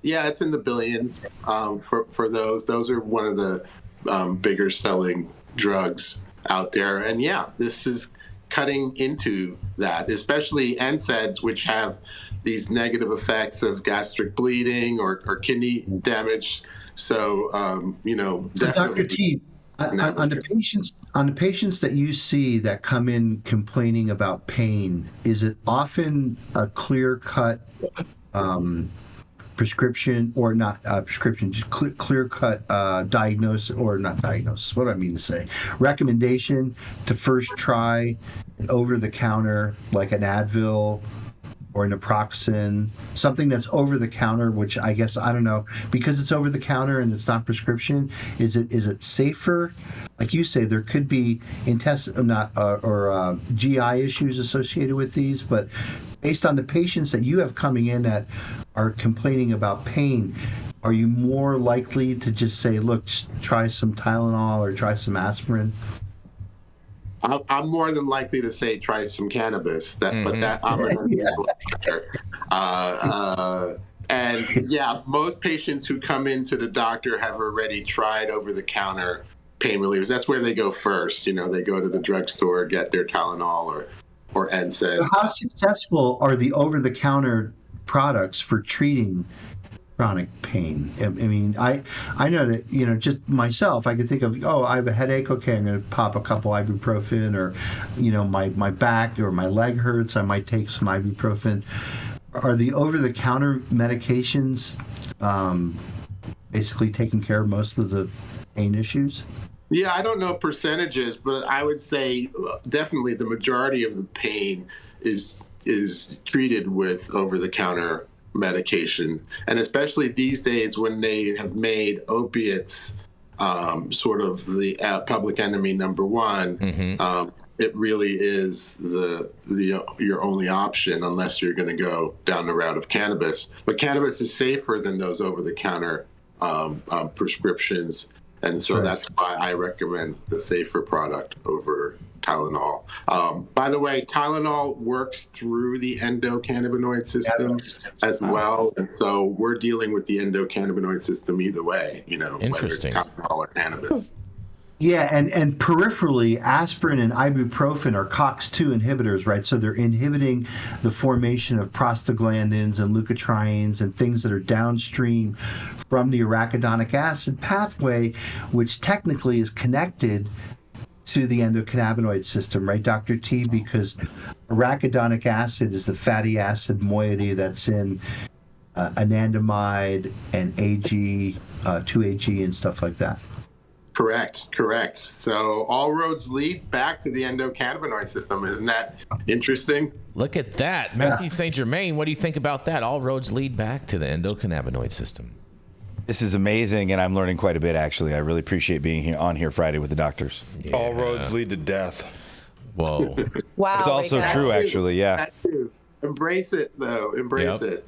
[SPEAKER 7] Yeah, it's in the billions for those. Those are one of the bigger selling drugs out there. And yeah, this is cutting into that, especially NSAIDs, which have these negative effects of gastric bleeding or kidney damage. So,
[SPEAKER 6] So
[SPEAKER 7] definitely.
[SPEAKER 6] Dr. T, on the patients that you see that come in complaining about pain, is it often a clear-cut prescription, or not prescription, just clear-cut diagnosis, or not diagnosis, what do I mean to say? Recommendation to first try an over-the-counter, like an Advil or naproxen, something that's over the counter, which I guess, I don't know, because it's over the counter and it's not prescription, is it safer? like you say, there could be GI issues associated with these, but based on the patients that you have coming in that are complaining about pain, are you more likely to just say, look, just try some Tylenol or try some aspirin?
[SPEAKER 7] I'm more than likely to say try some cannabis. But that I'm and yeah, most patients who come into the doctor have already tried over-the-counter pain relievers. That's where they go first. They go to the drugstore, get their Tylenol or NSAID.
[SPEAKER 6] So how successful are the over-the-counter products for treating chronic pain? I mean, I know that, just myself, I could think of, I have a headache. Okay, I'm going to pop a couple ibuprofen, or, my back or my leg hurts. I might take some ibuprofen. Are the over-the-counter medications basically taking care of most of the pain issues?
[SPEAKER 7] Yeah, I don't know percentages, but I would say definitely the majority of the pain is treated with over-the-counter medication. And especially these days when they have made opiates sort of the public enemy number one, it really is your only option unless you're going to go down the route of cannabis. But cannabis is safer than those over-the-counter prescriptions. And so that's why I recommend the safer product over Tylenol. By the way, Tylenol works through the endocannabinoid system as well. And so we're dealing with the endocannabinoid system either way, whether it's Tylenol or cannabis.
[SPEAKER 6] Yeah, and peripherally, aspirin and ibuprofen are COX-2 inhibitors, right? So they're inhibiting the formation of prostaglandins and leukotrienes and things that are downstream from the arachidonic acid pathway, which technically is connected to the endocannabinoid system, right, Dr. T? Because arachidonic acid is the fatty acid moiety that's in anandamide and 2-AG and stuff like that.
[SPEAKER 7] Correct. So all roads lead back to the endocannabinoid system. Isn't that interesting?
[SPEAKER 8] Look at that. Mathieu St. Germain, what do you think about that? All roads lead back to the endocannabinoid system.
[SPEAKER 4] This is amazing, and I'm learning quite a bit, actually. I really appreciate being on here Friday with the doctors.
[SPEAKER 2] Yeah. All roads lead to death.
[SPEAKER 8] Whoa.
[SPEAKER 3] Wow.
[SPEAKER 4] It's also true, actually, yeah.
[SPEAKER 7] Embrace it, though. Embrace it.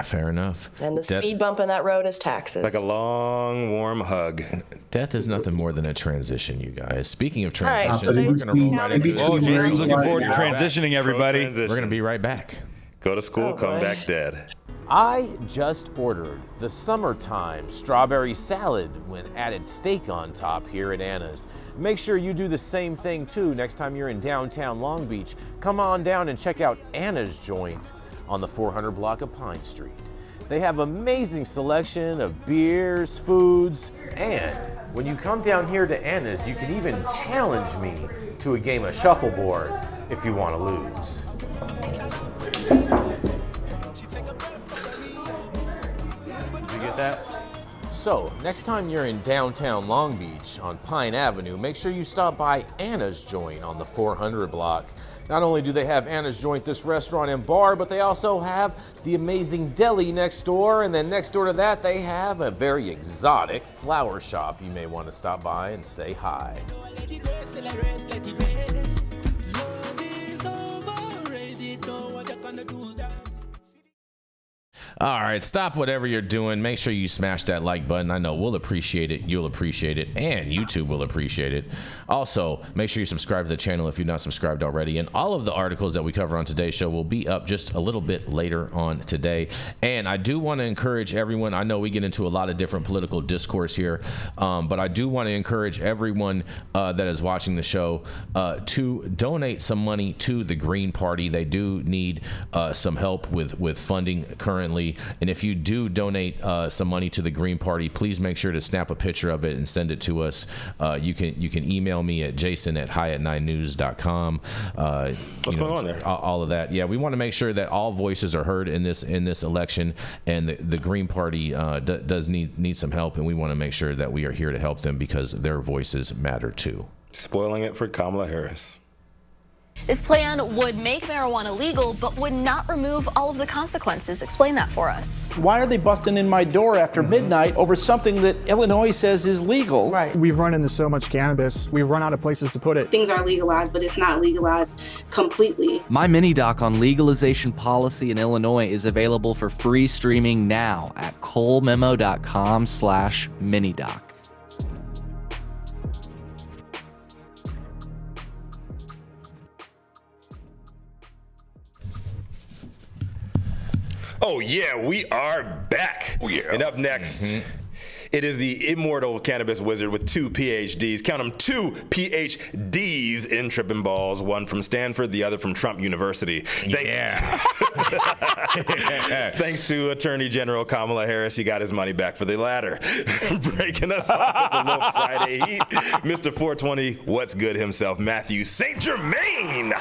[SPEAKER 8] Fair enough.
[SPEAKER 3] And the speed bump in that road is taxes.
[SPEAKER 2] Like a long, warm hug.
[SPEAKER 8] Death is nothing more than a transition, you guys. Speaking of transitions,
[SPEAKER 3] All right,
[SPEAKER 8] we're going to roll right into this.
[SPEAKER 4] Oh, Jason's looking forward to transitioning, everybody.
[SPEAKER 8] We're going to be right back.
[SPEAKER 2] Go to school, come back dead.
[SPEAKER 9] I just ordered the summertime strawberry salad when added steak on top here at Anna's. Make sure you do the same thing too next time you're in downtown Long Beach. Come on down and check out Anna's Joint on the 400 block of Pine Street. They have amazing selection of beers, foods, and when you come down here to Anna's, you can even challenge me to a game of shuffleboard if you want to lose. Did you get that? So, next time you're in downtown Long Beach on Pine Avenue, make sure you stop by Anna's Joint on the 400 block. Not only do they have Anna's Joint, this restaurant and bar, but they also have the amazing deli next door, and then next door to that they have a very exotic flower shop. You may want to stop by and say hi.
[SPEAKER 8] All right, stop whatever you're doing. Make sure you smash that like button. I know we'll appreciate it, you'll appreciate it, and YouTube will appreciate it. Also, make sure you subscribe to the channel if you're not subscribed already. And all of the articles that we cover on today's show will be up just a little bit later on today. And I do want to encourage everyone, I know we get into a lot of different political discourse here, but I do want to encourage everyone that is watching the show to donate some money to the Green Party. They do need some help with funding currently. And if you do donate some money to the Green Party, please make sure to snap a picture of it and send it to us. You can email me at jason@high9news.com.
[SPEAKER 2] What's going on there?
[SPEAKER 8] All of that. Yeah, we want to make sure that all voices are heard in this election, and the Green Party does need some help, and we want to make sure that we are here to help them because their voices matter too.
[SPEAKER 2] Spoiling it for Kamala Harris.
[SPEAKER 10] This plan would make marijuana legal, but would not remove all of the consequences. Explain that for us.
[SPEAKER 11] Why are they busting in my door after midnight over something that Illinois says is legal?
[SPEAKER 12] Right. We've run into so much cannabis, we've run out of places to put it.
[SPEAKER 13] Things are legalized, but it's not legalized completely.
[SPEAKER 14] My mini doc on legalization policy in Illinois is available for free streaming now at colememo.com/minidoc.
[SPEAKER 2] Oh, yeah, we are back. Oh, yeah. And up next, it is the immortal cannabis wizard with 2 PhDs. Count them, 2 PhDs in tripping balls. One from Stanford, the other from Trump University. Thanks to Attorney General Kamala Harris, he got his money back for the latter. Breaking us off with a little Friday heat, Mr. 420, what's good himself, Mathieu St. Germain.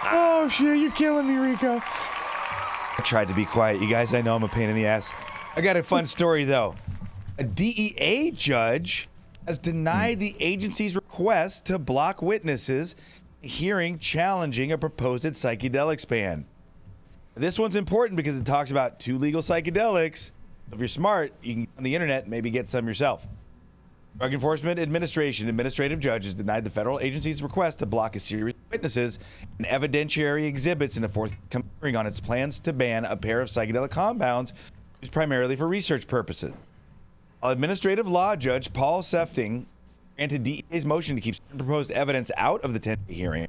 [SPEAKER 4] Oh, shit, you're killing me, Rico. I tried to be quiet. You guys, I know I'm a pain in the ass. I got a fun story, though. A DEA judge has denied the agency's request to block witnesses in a hearing challenging a proposed psychedelics ban. This one's important because it talks about 2 legal psychedelics. If you're smart, you can on the internet maybe get some yourself. Drug Enforcement Administration administrative judges denied the federal agency's request to block a series of witnesses and evidentiary exhibits in a forthcoming hearing on its plans to ban a pair of psychedelic compounds used primarily for research purposes. Administrative law judge Paul Sefting granted DEA's motion to keep proposed evidence out of the 10-day hearing,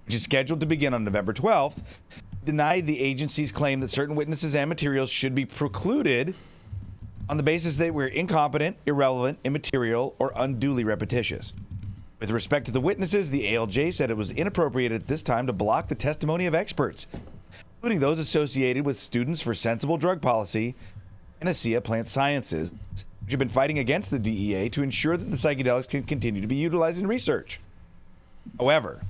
[SPEAKER 4] which is scheduled to begin on November 12th, denied the agency's claim that certain witnesses and materials should be precluded on the basis they were incompetent, irrelevant, immaterial, or unduly repetitious. With respect to the witnesses, the ALJ said it was inappropriate at this time to block the testimony of experts, including those associated with Students for Sensible Drug Policy and ASEA Plant Sciences, which have been fighting against the DEA to ensure that the psychedelics can continue to be utilized in research. However,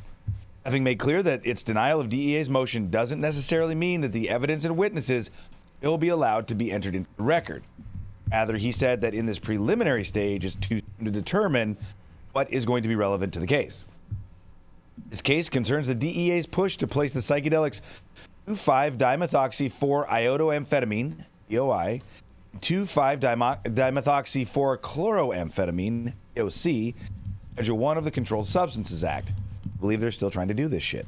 [SPEAKER 4] having made clear that its denial of DEA's motion doesn't necessarily mean that the evidence and witnesses will be allowed to be entered into the record. Rather, he said that in this preliminary stage is to determine what is going to be relevant to the case. This case concerns the DEA's push to place the psychedelics 2,5-dimethoxy-4-iodoamphetamine, DOI, 2,5-dimethoxy-4-chloroamphetamine, DOC, Schedule 1 of the Controlled Substances Act. I believe they're still trying to do this shit.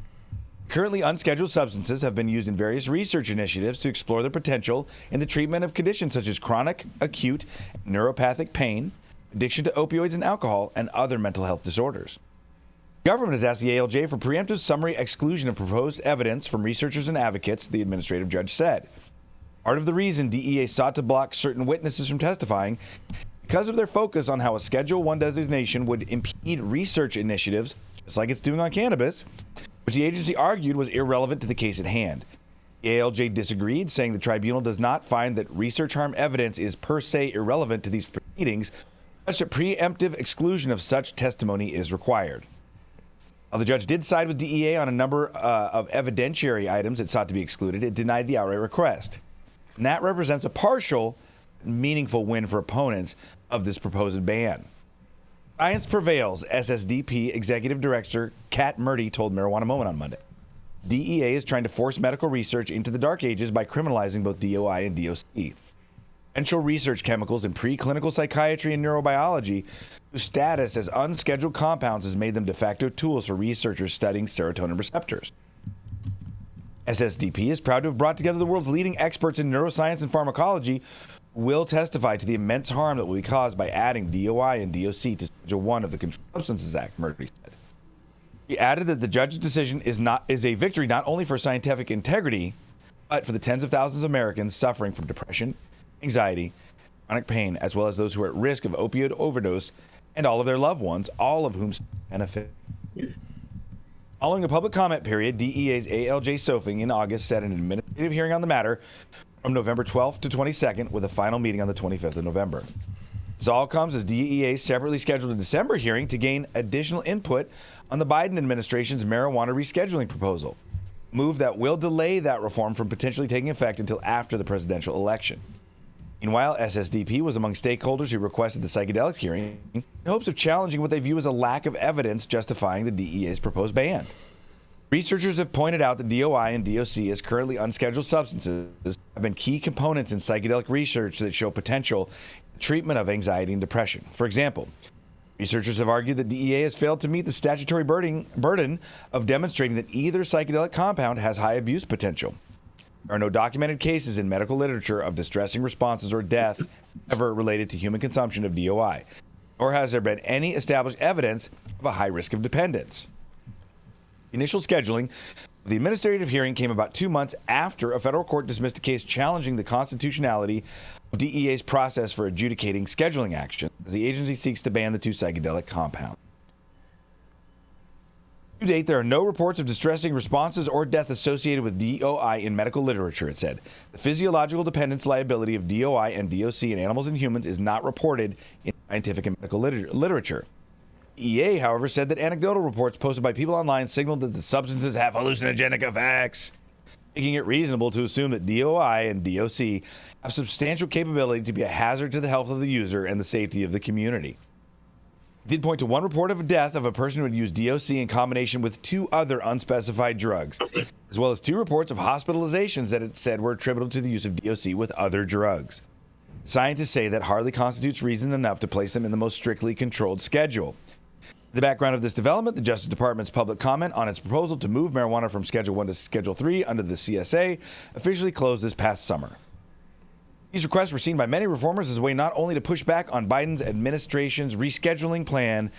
[SPEAKER 4] Currently, unscheduled substances have been used in various research initiatives to explore their potential in the treatment of conditions such as chronic, acute, and neuropathic pain, addiction to opioids and alcohol, and other mental health disorders. The government has asked the ALJ for preemptive summary exclusion of proposed evidence from researchers and advocates, the administrative judge said. Part of the reason DEA sought to block certain witnesses from testifying because of their focus on how a Schedule 1 designation would impede research initiatives, just like it's doing on cannabis, which the agency argued was irrelevant to the case at hand. The ALJ disagreed, saying the tribunal does not find that research harm evidence is per se irrelevant to these proceedings, such that preemptive exclusion of such testimony is required. While the judge did side with DEA on a number of evidentiary items it sought to be excluded, it denied the outright request. And that represents a partial, meaningful win for opponents of this proposed ban. Science prevails, SSDP Executive Director Kat Murdy told Marijuana Moment on Monday. DEA is trying to force medical research into the dark ages by criminalizing both DOI and DOC. Potential research chemicals in preclinical psychiatry and neurobiology, whose status as unscheduled compounds has made them de facto tools for researchers studying serotonin receptors. SSDP is proud to have brought together the world's leading experts in neuroscience and pharmacology who will testify to the immense harm that will be caused by adding DOI and DOC to Schedule 1 of the Controlled Substances Act, Murphy said. He added that the judge's decision is a victory not only for scientific integrity, but for the tens of thousands of Americans suffering from depression, anxiety, chronic pain, as well as those who are at risk of opioid overdose, and all of their loved ones, all of whom benefit. Following a public comment period, DEA's ALJ Sofing in August set an administrative hearing on the matter from November 12th to 22nd, with a final meeting on the 25th of November. This all comes as DEA separately scheduled a December hearing to gain additional input on the Biden administration's marijuana rescheduling proposal, a move that will delay that reform from potentially taking effect until after the presidential election. Meanwhile, SSDP was among stakeholders who requested the psychedelics hearing in hopes of challenging what they view as a lack of evidence justifying the DEA's proposed ban. Researchers have pointed out that DOI and DOC, as currently unscheduled substances, have been key components in psychedelic research that show potential in the treatment of anxiety and depression. For example, researchers have argued that DEA has failed to meet the statutory burden of demonstrating that either psychedelic compound has high abuse potential. There are no documented cases in medical literature of distressing responses or death ever related to human consumption of DOI, nor has there been any established evidence of a high risk of dependence. Initial scheduling of the administrative hearing came about 2 months after a federal court dismissed a case challenging the constitutionality of DEA's process for adjudicating scheduling action, as the agency seeks to ban the two psychedelic compounds. To date, there are no reports of distressing responses or death associated with DOI in medical literature, it said. The physiological dependence liability of DOI and DOC in animals and humans is not reported in scientific and medical literature. EA, however, said that anecdotal reports posted by people online signaled that the substances have hallucinogenic effects, making it reasonable to assume that DOI and DOC have substantial capability to be a hazard to the health of the user and the safety of the community. It did point to one report of a death of a person who had used DOC in combination with 2 other unspecified drugs, as well as 2 reports of hospitalizations that it said were attributable to the use of DOC with other drugs. Scientists say that hardly constitutes reason enough to place them in the most strictly controlled schedule. The background of this development, the Justice Department's public comment on its proposal to move marijuana from Schedule 1 to Schedule 3 under the CSA officially closed this past summer. These requests were seen by many reformers as a way not only to push back on Biden's administration's rescheduling plan,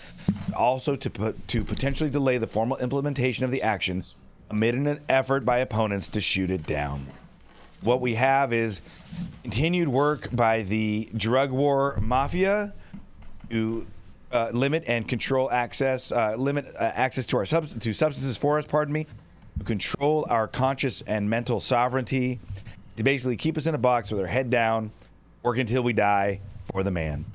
[SPEAKER 4] but also to potentially delay the formal implementation of the action amid an effort by opponents to shoot it down. What we have is continued work by the drug war mafia to limit and control access, access to our substances for us, to control our conscious and mental sovereignty, to basically keep us in a box with our head down, work until we die for the man.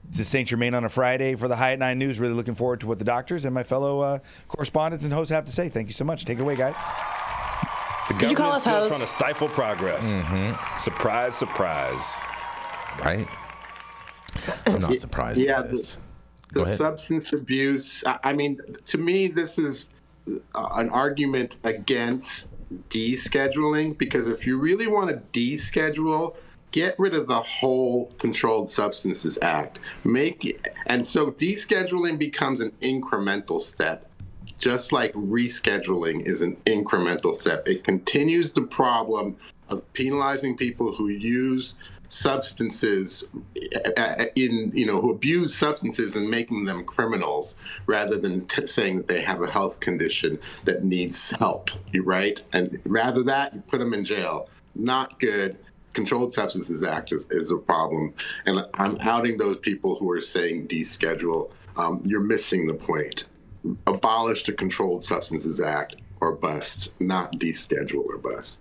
[SPEAKER 4] This is St. Germain on a Friday for the High at 9 News. Really looking forward to what the doctors and my fellow correspondents and hosts have to say. Thank you so much. Take it away, guys.
[SPEAKER 3] Did you call us
[SPEAKER 2] still
[SPEAKER 3] hoes?
[SPEAKER 2] trying to stifle progress. Surprise, surprise.
[SPEAKER 8] Right? I'm not surprised.
[SPEAKER 7] Yeah,
[SPEAKER 8] by this.
[SPEAKER 7] the substance abuse. I mean, to me, this is an argument against descheduling, because if you really want to deschedule, get rid of the whole Controlled Substances Act. And so descheduling becomes an incremental step, just like rescheduling is an incremental step. It continues the problem of penalizing people who use substances who abuse substances and making them criminals, rather than saying that they have a health condition that needs help, right? And rather that, you put them in jail. Not good. Controlled Substances Act is a problem. And I'm outing those people who are saying deschedule. You're missing the point. Abolish the Controlled Substances Act or bust, not deschedule or bust.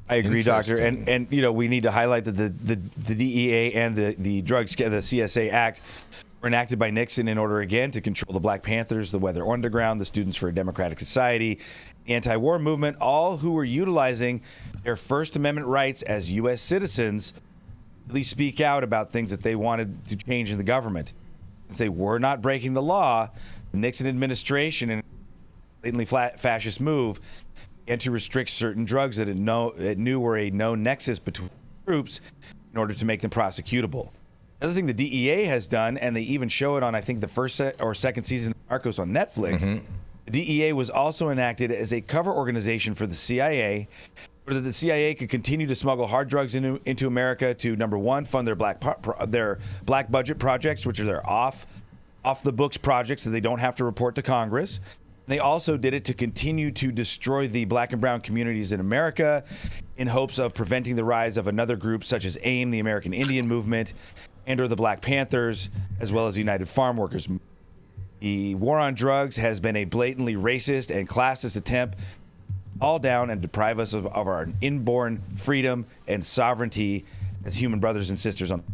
[SPEAKER 4] I agree, Doctor, and we need to highlight that the DEA and the CSA Act were enacted by Nixon in order again to control the Black Panthers, the Weather Underground, the Students for a Democratic Society, the anti-war movement, all who were utilizing their First Amendment rights as U.S. citizens to at least speak out about things that they wanted to change in the government. Since they were not breaking the law, the Nixon administration, in a blatantly fascist move, and to restrict certain drugs that it knew were a known nexus between groups in order to make them prosecutable. Another thing the DEA has done, and they even show it on, I think, the first or second season of Narcos on Netflix, the DEA was also enacted as a cover organization for the CIA, so that the CIA could continue to smuggle hard drugs into America to, number one, fund their black budget projects, which are their off-the-books projects that they don't have to report to Congress. They also did it to continue to destroy the black and brown communities in America in hopes of preventing the rise of another group such as AIM, the American Indian Movement, and or the Black Panthers, as well as the United Farm Workers. The war on drugs has been a blatantly racist and classist attempt all down and deprive us of our inborn freedom and sovereignty as human brothers and sisters on.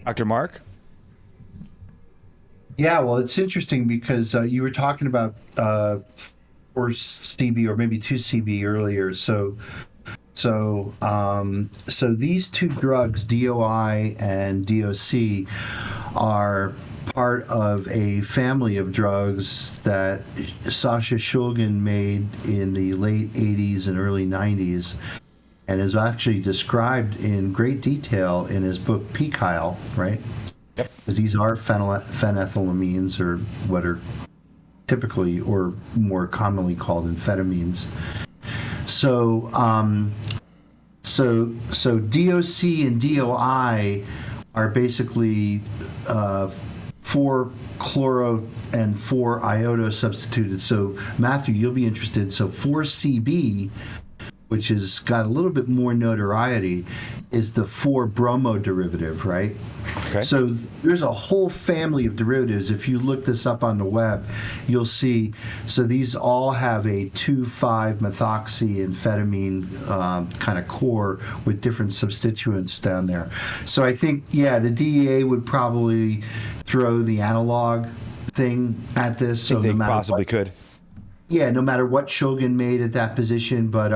[SPEAKER 4] Dr. Mark?
[SPEAKER 6] Yeah, well, it's interesting because you were talking about 4 CB or maybe 2 CB earlier. So So, so these two drugs, DOI and DOC, are part of a family of drugs that Sasha Shulgin made in the late 80s and early 90s, and is actually described in great detail in his book Pekyle, right? Yep. Because these are phenethylamines, or what are typically or more commonly called amphetamines. So, so DOC and DOI are basically 4-chloro and 4-iodo substituted. So, Matthew, you'll be interested. So, 4-CB, which has got a little bit more notoriety, is the 4-bromo derivative, right? Okay. So there's a whole family of derivatives. If you look this up on the web, you'll see. So these all have a 2,5-methoxy amphetamine kind of core with different substituents down there. So I think, yeah, the DEA would probably throw the analog thing at this. So
[SPEAKER 4] they possibly could.
[SPEAKER 6] Yeah, no matter what Shulgin made at that position. But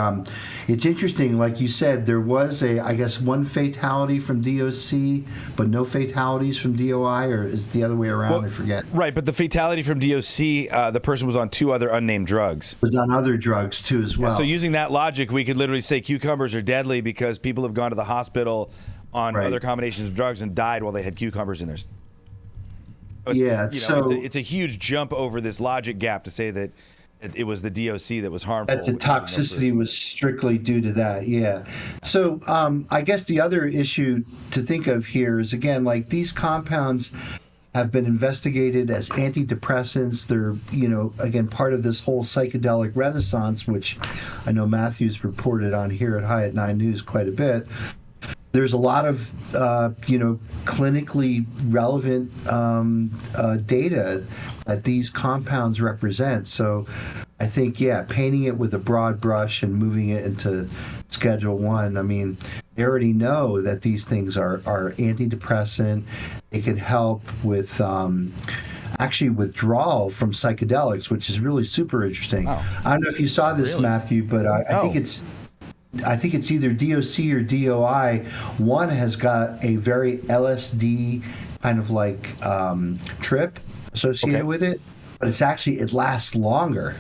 [SPEAKER 6] it's interesting, like you said, there was I guess one fatality from DOC, but no fatalities from DOI, or is it the other way around? Well, I forget.
[SPEAKER 4] Right, but the fatality from DOC, the person was on 2 other unnamed drugs.
[SPEAKER 6] Was on other drugs too as well.
[SPEAKER 4] Yeah, so using that logic, we could literally say cucumbers are deadly because people have gone to the hospital on other combinations of drugs and died while they had cucumbers in their. So it's a huge jump over this logic gap to say that it was the DOC that was harmful.
[SPEAKER 6] That the toxicity was strictly due to that, yeah. So I guess the other issue to think of here is, again, like these compounds have been investigated as antidepressants. They're, again, part of this whole psychedelic renaissance, which I know Matthew's reported on here at High at 9 News quite a bit. There's a lot of, clinically relevant data that these compounds represent. So I think, painting it with a broad brush and moving it into Schedule 1, I mean, they already know that these things are antidepressant. It could help with actually withdrawal from psychedelics, which is really super interesting. Oh. I don't know if you saw this, really? Matthew, but I think it's either DOC or DOI. One has got a very LSD kind of like trip associated with it, but it lasts longer.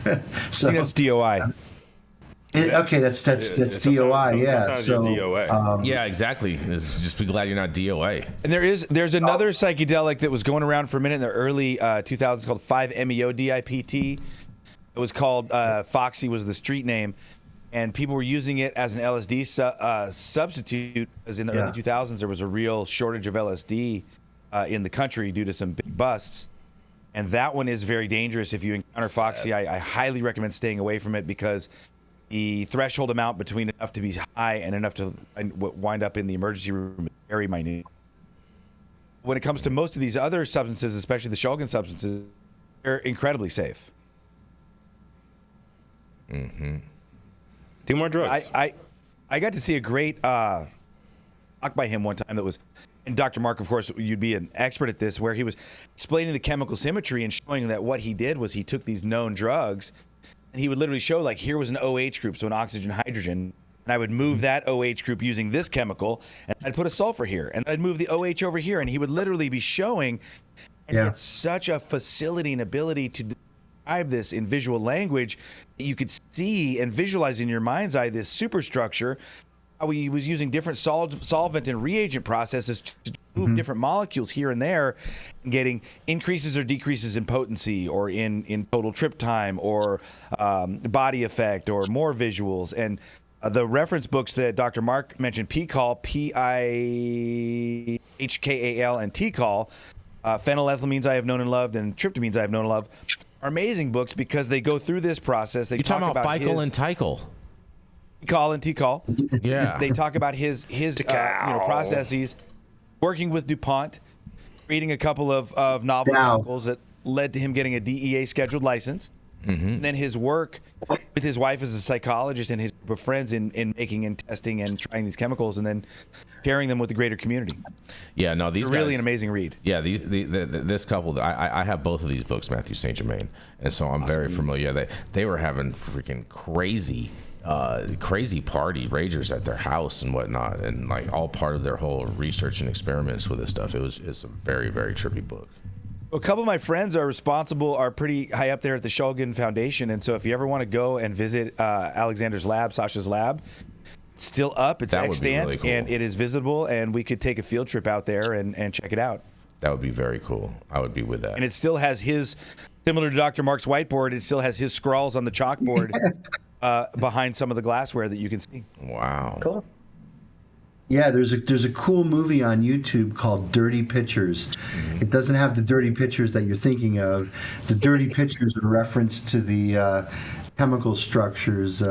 [SPEAKER 6] So
[SPEAKER 4] I think that's DOI.
[SPEAKER 6] That's DOI. Yeah. So
[SPEAKER 8] DOA. Yeah, exactly. Just be glad you're not DOA.
[SPEAKER 4] And there's another psychedelic that was going around for a minute in the early 2000s called 5-MeO-DIPT. It was called Foxy was the street name. And people were using it as an LSD substitute, because in the early 2000s there was a real shortage of LSD in the country due to some big busts. And that one is very dangerous. If you encounter Foxy, I highly recommend staying away from it, because the threshold amount between enough to be high and enough to wind up in the emergency room is very minute. When it comes to most of these other substances, especially the Shulgin substances, they're incredibly safe.
[SPEAKER 2] Mm-hmm. 2 more drugs.
[SPEAKER 4] I got to see a great talk by him one time that was, and Dr. Mark, of course, you'd be an expert at this, where he was explaining the chemical symmetry and showing that what he did was he took these known drugs and he would literally show, like, here was an OH group, so an oxygen hydrogen, and I would move that OH group using this chemical, and I'd put a sulfur here, and I'd move the OH over here, and he would literally be showing, and he had such a facility and ability to describe this in visual language that you could see and visualize in your mind's eye this superstructure, how he was using different solvent and reagent processes to move different molecules here and there, and getting increases or decreases in potency or in total trip time or body effect or more visuals. And the reference books that Dr. Mark mentioned, Pekal, P-I-H-K-A-L, and T-Call, phenylethylamines I have known and loved, and tryptamines I have known and loved, are amazing books because they go through this process. You're
[SPEAKER 8] talking about Fical and Tycal.
[SPEAKER 4] T-Call and T-Call.
[SPEAKER 8] Yeah.
[SPEAKER 4] They talk about his processes, working with DuPont, creating a couple of novel chemicals that led to him getting a DEA scheduled license. And then his work with his wife as a psychologist and his group of friends in making and testing and trying these chemicals and then sharing them with the greater community.
[SPEAKER 8] Yeah, no, these
[SPEAKER 4] They're
[SPEAKER 8] guys,
[SPEAKER 4] really an amazing read.
[SPEAKER 8] Yeah, this couple, I have both of these books, Mathieu St, Germain, and so I'm very familiar. They were having freaking crazy crazy party ragers at their house and whatnot, and like all part of their whole research and experiments with this stuff. It's a very, very trippy book.
[SPEAKER 4] A couple of my friends are pretty high up there at the Shulgin Foundation, and so if you ever want to go and visit Alexander's lab, Sasha's lab, it's still up. It's extant, really cool. And it is visible, and we could take a field trip out there and check it out.
[SPEAKER 8] That would be very cool. I would be with that.
[SPEAKER 4] And it still has his, similar to Dr. Mark's whiteboard, it still has his scrawls on the chalkboard behind some of the glassware that you can see.
[SPEAKER 8] Wow.
[SPEAKER 3] Cool.
[SPEAKER 6] Yeah, there's a cool movie on YouTube called Dirty Pictures. It doesn't have the dirty pictures that you're thinking of. The dirty pictures are reference to the chemical structures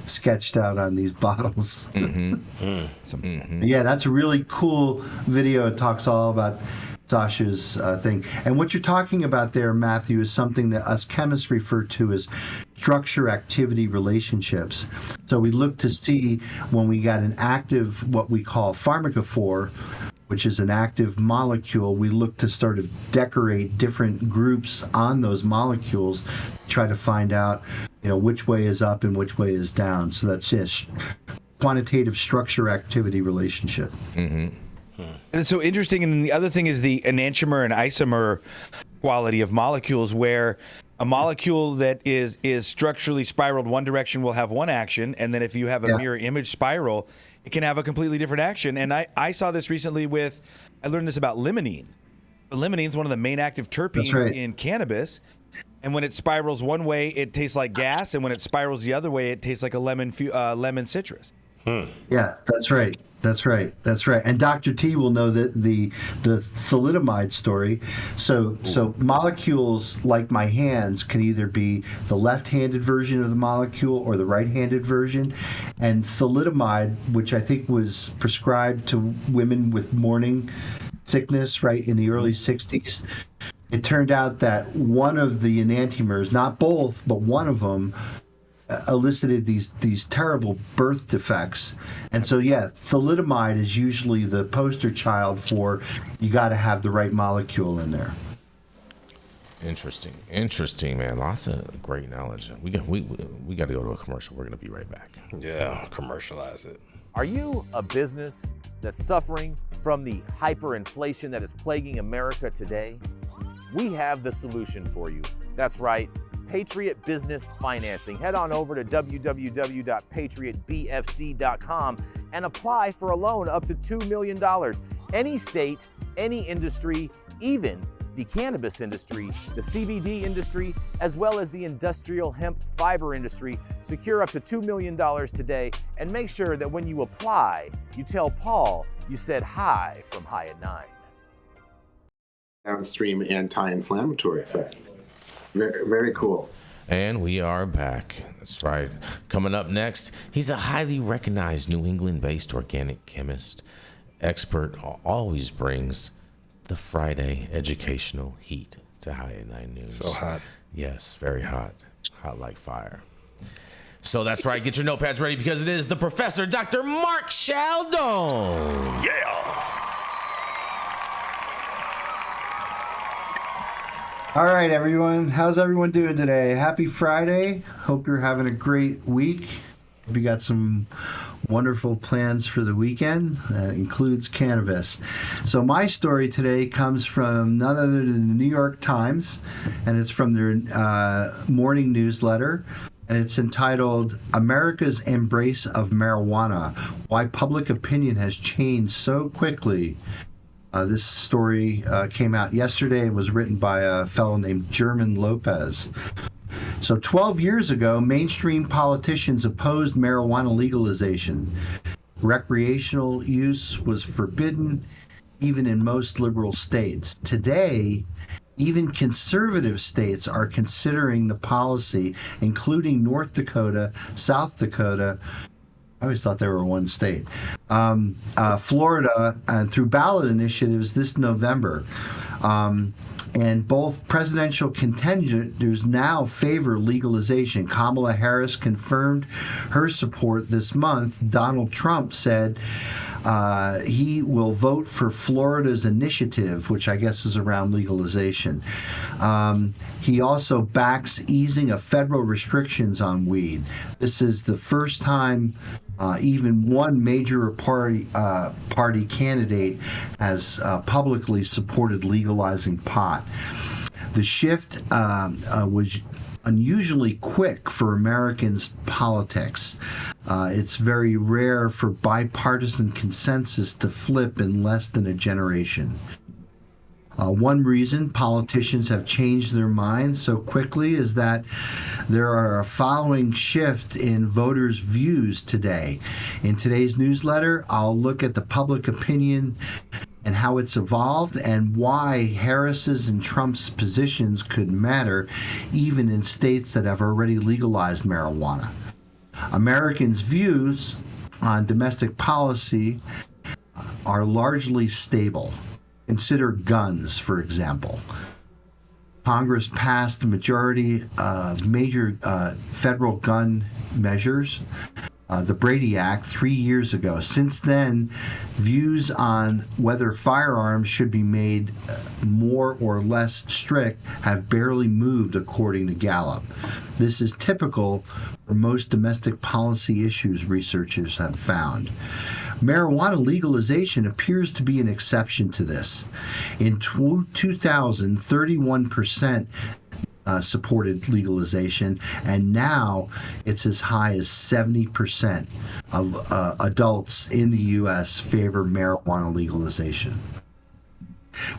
[SPEAKER 6] sketched out on these bottles. Yeah, that's a really cool video. It talks all about Sasha's thing. And what you're talking about there, Matthew, is something that us chemists refer to as structure-activity relationships. So we look to see when we got an active, what we call pharmacophore, which is an active molecule, we look to sort of decorate different groups on those molecules, try to find out, which way is up and which way is down. So that's it. Quantitative structure-activity relationship.
[SPEAKER 4] And it's so interesting. And the other thing is the enantiomer and isomer quality of molecules, where a molecule that is structurally spiraled one direction will have one action, and then if you have a mirror image spiral, it can have a completely different action. And I saw this recently I learned this about limonene. Limonene is one of the main active terpenes in cannabis. And when it spirals one way, it tastes like gas, and when it spirals the other way, it tastes like a lemon citrus.
[SPEAKER 6] Yeah, that's right. And Dr. T will know that the thalidomide story. So molecules like my hands can either be the left-handed version of the molecule or the right-handed version. And thalidomide, which I think was prescribed to women with morning sickness, right, in the early 60s, it turned out that one of the enantiomers, not both, but one of them, elicited these terrible birth defects. And so thalidomide is usually the poster child for you got to have the right molecule in there.
[SPEAKER 8] Interesting, man. Lots of great knowledge. We got to go to a commercial. We're going to be right back.
[SPEAKER 2] Yeah, commercialize it.
[SPEAKER 9] Are you a business that's suffering from the hyperinflation that is plaguing America today? We have the solution for you. That's right. Patriot Business Financing. Head on over to www.patriotbfc.com and apply for a loan up to $2 million. Any state, any industry, even the cannabis industry, the CBD industry, as well as the industrial hemp fiber industry. Secure up to $2 million today, and make sure that when you apply, you tell Paul you said hi from High at 9.
[SPEAKER 7] Downstream anti-inflammatory effect. Very, very cool.
[SPEAKER 8] And we are back. That's right. Coming up next, he's a highly recognized New England-based organic chemist. Expert, always brings the Friday educational heat to High at 9 News.
[SPEAKER 2] So hot.
[SPEAKER 8] Yes, very hot. Hot like fire. So that's right. Get your notepads ready, because it is the Professor, Dr. Mark Scialdone.
[SPEAKER 2] Yeah.
[SPEAKER 6] All right, everyone. How's everyone doing today? Happy Friday. Hope you're having a great week. Hope you got some wonderful plans for the weekend. That includes cannabis. So my story today comes from none other than the New York Times, and it's from their morning newsletter. And it's entitled, America's Embrace of Marijuana, Why Public Opinion Has Changed So Quickly. This story came out yesterday. It was written by a fellow named Germain Lopez. So 12 years ago, mainstream politicians opposed marijuana legalization. Recreational use was forbidden, even in most liberal states. Today, even conservative states are considering the policy, including North Dakota, South Dakota. I always thought they were one state. Florida, and through ballot initiatives this November. And both presidential contenders now favor legalization. Kamala Harris confirmed her support this month. Donald Trump said he will vote for Florida's initiative, which I guess is around legalization. He also backs easing of federal restrictions on weed. This is the first time even one major party candidate has publicly supported legalizing pot. The shift was unusually quick for Americans' politics. It's very rare for bipartisan consensus to flip in less than a generation. One reason politicians have changed their minds so quickly is that there are a following shift in voters' views today. In today's newsletter, I'll look at the public opinion and how it's evolved and why Harris's and Trump's positions could matter even in states that have already legalized marijuana. Americans' views on domestic policy are largely stable. Consider guns, for example. Congress passed a majority of major federal gun measures, the Brady Act, 3 years ago. Since then, views on whether firearms should be made more or less strict have barely moved, according to Gallup. This is typical for most domestic policy issues, researchers have found. Marijuana legalization appears to be an exception to this. In 2000, 31% supported legalization, and now it's as high as 70% of adults in the U.S. favor marijuana legalization.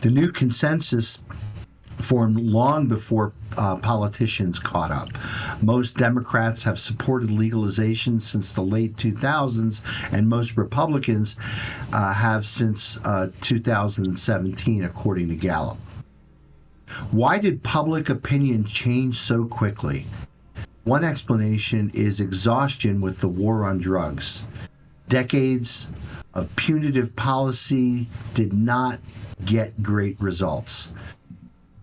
[SPEAKER 6] The new consensus formed long before politicians caught up. Most Democrats have supported legalization since the late 2000s, and most Republicans have since 2017, according to Gallup. Why did public opinion change so quickly? One explanation is exhaustion with the war on drugs. Decades of punitive policy did not get great results.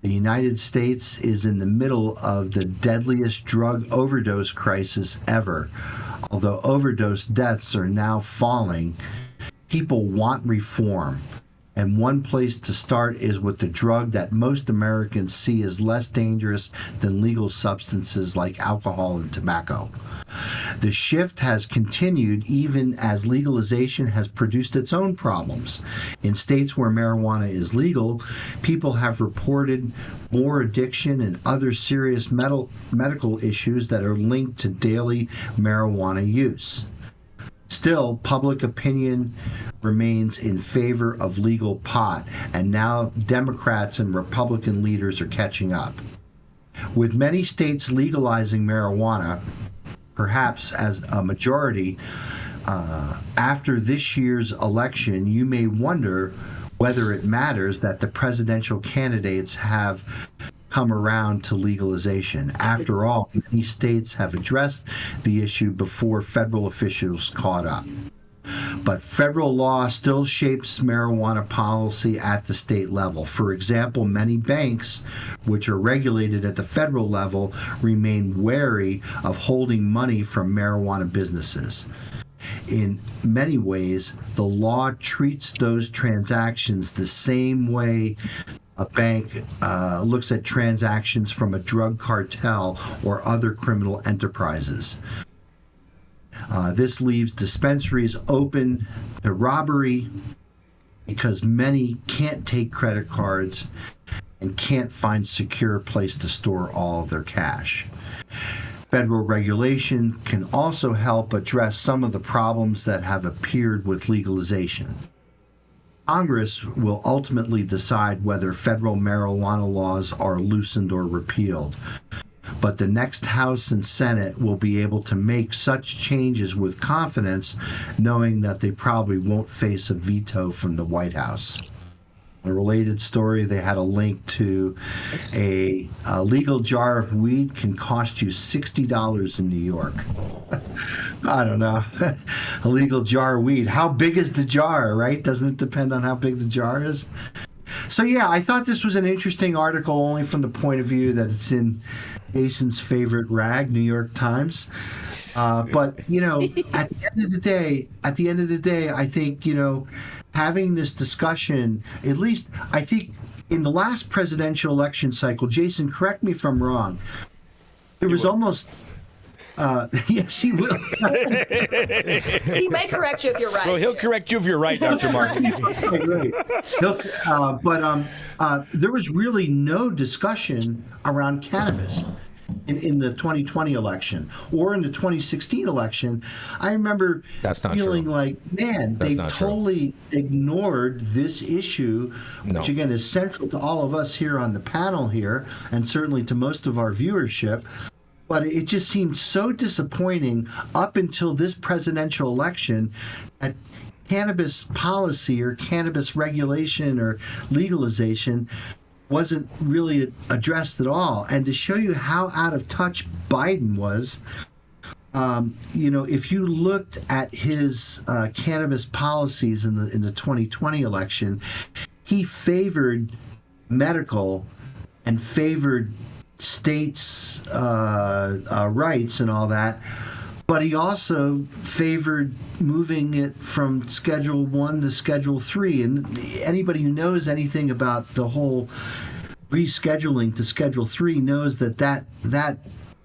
[SPEAKER 6] The United States is in the middle of the deadliest drug overdose crisis ever. Although overdose deaths are now falling, people want reform. And one place to start is with the drug that most Americans see as less dangerous than legal substances like alcohol and tobacco. The shift has continued even as legalization has produced its own problems. In states where marijuana is legal, people have reported more addiction and other serious medical issues that are linked to daily marijuana use. Still, public opinion remains in favor of legal pot, and now Democrats and Republican leaders are catching up. With many states legalizing marijuana, perhaps as a majority, after this year's election, you may wonder whether it matters that the presidential candidates have come around to legalization. After all, many states have addressed the issue before federal officials caught up. But federal law still shapes marijuana policy at the state level. For example, many banks, which are regulated at the federal level, remain wary of holding money from marijuana businesses. In many ways, the law treats those transactions the same way a bank looks at transactions from a drug cartel or other criminal enterprises. This leaves dispensaries open to robbery because many can't take credit cards and can't find a secure place to store all of their cash. Federal regulation can also help address some of the problems that have appeared with legalization. Congress will ultimately decide whether federal marijuana laws are loosened or repealed. But the next House and Senate will be able to make such changes with confidence, knowing that they probably won't face a veto from the White House. A related story, they had a link to a legal jar of weed can cost you $60 in New York. I don't know. A legal jar of weed. How big is the jar, right? Doesn't it depend on how big the jar is? So yeah, I thought this was an interesting article only from the point of view that it's in Jason's favorite rag, New York Times. But you know, at the end of the day, I think, you know, having this discussion, at least I think in the last presidential election cycle, Jason, correct me if I'm wrong, there was almost. Yes, he will.
[SPEAKER 3] He may correct you if you're right.
[SPEAKER 4] Well, he'll correct you if you're right, Dr. Mark.
[SPEAKER 6] Right. But there was really no discussion around cannabis in the 2020 election or in the 2016 election. I remember feeling like, man, they totally ignored this issue, which again is central to all of us here on the panel here, and certainly to most of our viewership. But it just seemed so disappointing up until this presidential election that cannabis policy or cannabis regulation or legalization wasn't really addressed at all. And to show you how out of touch Biden was, you know, if you looked at his cannabis policies in the 2020 election, he favored medical and favored states' rights and all that, but he also favored moving it from Schedule 1 to Schedule 3. And anybody who knows anything about the whole rescheduling to Schedule 3 knows that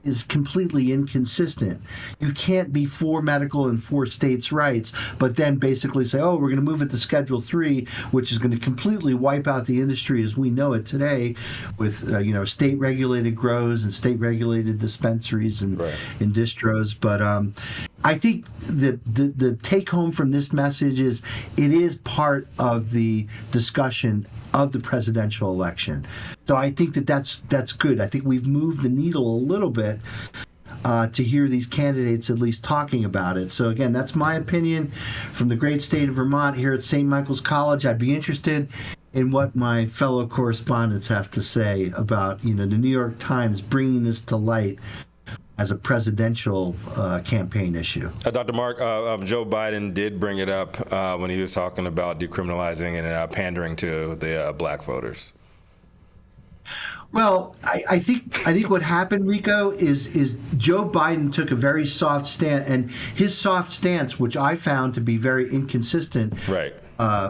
[SPEAKER 6] is completely inconsistent. You can't be for medical and for states' rights, but then basically say, oh, we're going to move it to Schedule 3, which is going to completely wipe out the industry as we know it today with, you know, state-regulated grows and state-regulated dispensaries and distros. But I think the take-home from this message is it is part of the discussion of the presidential election. So I think that's good. I think we've moved the needle a little bit to hear these candidates at least talking about it. So again, that's my opinion from the great state of Vermont here at St. Michael's College. I'd be interested in what my fellow correspondents have to say about, you know, the New York Times bringing this to light as a presidential campaign issue.
[SPEAKER 2] Dr. Mark, Joe Biden did bring it up when he was talking about decriminalizing and pandering to the black voters.
[SPEAKER 6] Well, I think what happened, Rico, is Joe Biden took a very soft stance, and his soft stance, which I found to be very inconsistent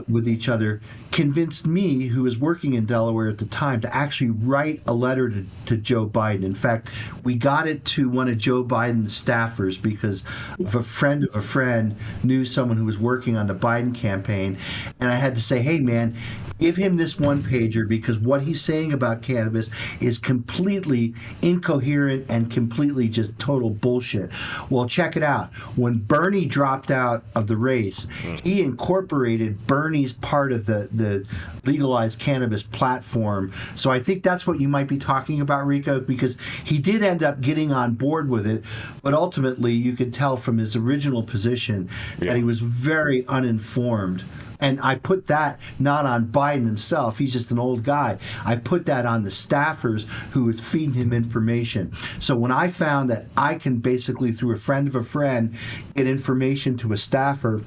[SPEAKER 6] with each other, convinced me, who was working in Delaware at the time, to actually write a letter to Joe Biden. In fact, we got it to one of Joe Biden's staffers because of a friend knew someone who was working on the Biden campaign, and I had to say, hey, man, give him this one-pager because what he's saying about cannabis is completely incoherent and completely just total bullshit. Well, check it out. When Bernie dropped out of the race, he incorporated Bernie's part of the legalized cannabis platform. So I think that's what you might be talking about, Rico, because he did end up getting on board with it, but ultimately you could tell from his original position that he was very uninformed. And I put that not on Biden himself. He's just an old guy. I put that on the staffers who was feeding him information. So when I found that I can basically, through a friend of a friend, get information to a staffer,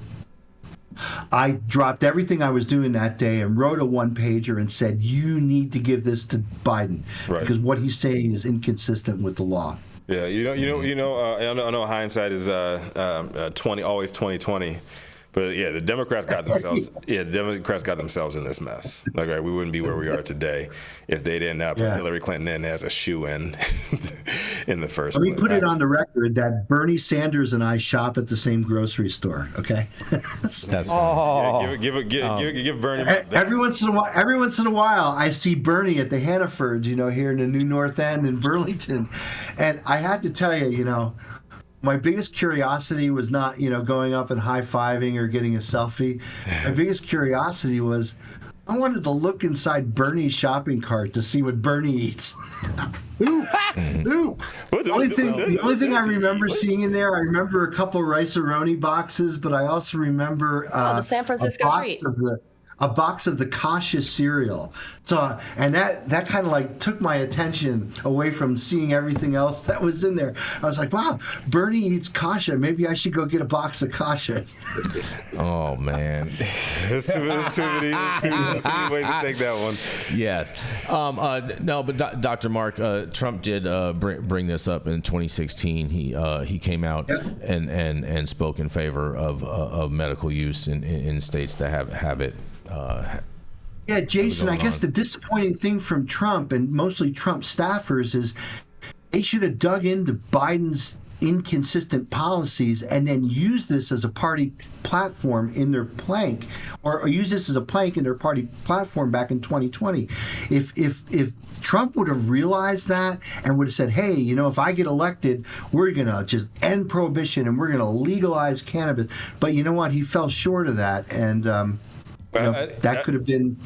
[SPEAKER 6] I dropped everything I was doing that day and wrote a one-pager and said, you need to give this to Biden because what he's saying is inconsistent with the law.
[SPEAKER 2] Yeah, I know hindsight is always 20/20. But yeah, the Democrats got themselves. Yeah, the Democrats got themselves in this mess. Like, we wouldn't be where we are today if they didn't put Hillary Clinton in as a shoe-in in the first place.
[SPEAKER 6] Let me put it on the record that Bernie Sanders and I shop at the same grocery store. Okay,
[SPEAKER 2] that's yeah, give Bernie.
[SPEAKER 6] Every once in a while, I see Bernie at the Hannafords, here in the New North End in Burlington, and I had to tell you, my biggest curiosity was not, going up and high-fiving or getting a selfie. My biggest curiosity was I wanted to look inside Bernie's shopping cart to see what Bernie eats. The only thing I remember seeing in there, I remember a couple Rice-A-Roni boxes, but I also remember
[SPEAKER 3] the San Francisco treat.
[SPEAKER 6] a box of the Kasha cereal. So, and that kind of like took my attention away from seeing everything else that was in there. I was like, wow, Bernie eats Kasha. Maybe I should go get a box of Kasha.
[SPEAKER 8] Oh man,
[SPEAKER 2] There's too many ways to take that one.
[SPEAKER 8] Yes. No, but Dr. Mark, Trump did bring this up in 2016. He came out and spoke in favor of medical use in states that have it.
[SPEAKER 6] Yeah, Jason, I guess the disappointing thing from Trump and mostly Trump staffers is they should have dug into Biden's inconsistent policies and then use this as a party platform in their plank, or use this as a plank in their party platform back in 2020. If Trump would have realized that and would have said, hey, you know, if I get elected, we're going to just end prohibition and we're going to legalize cannabis. But you know what? He fell short of that. And that could have been...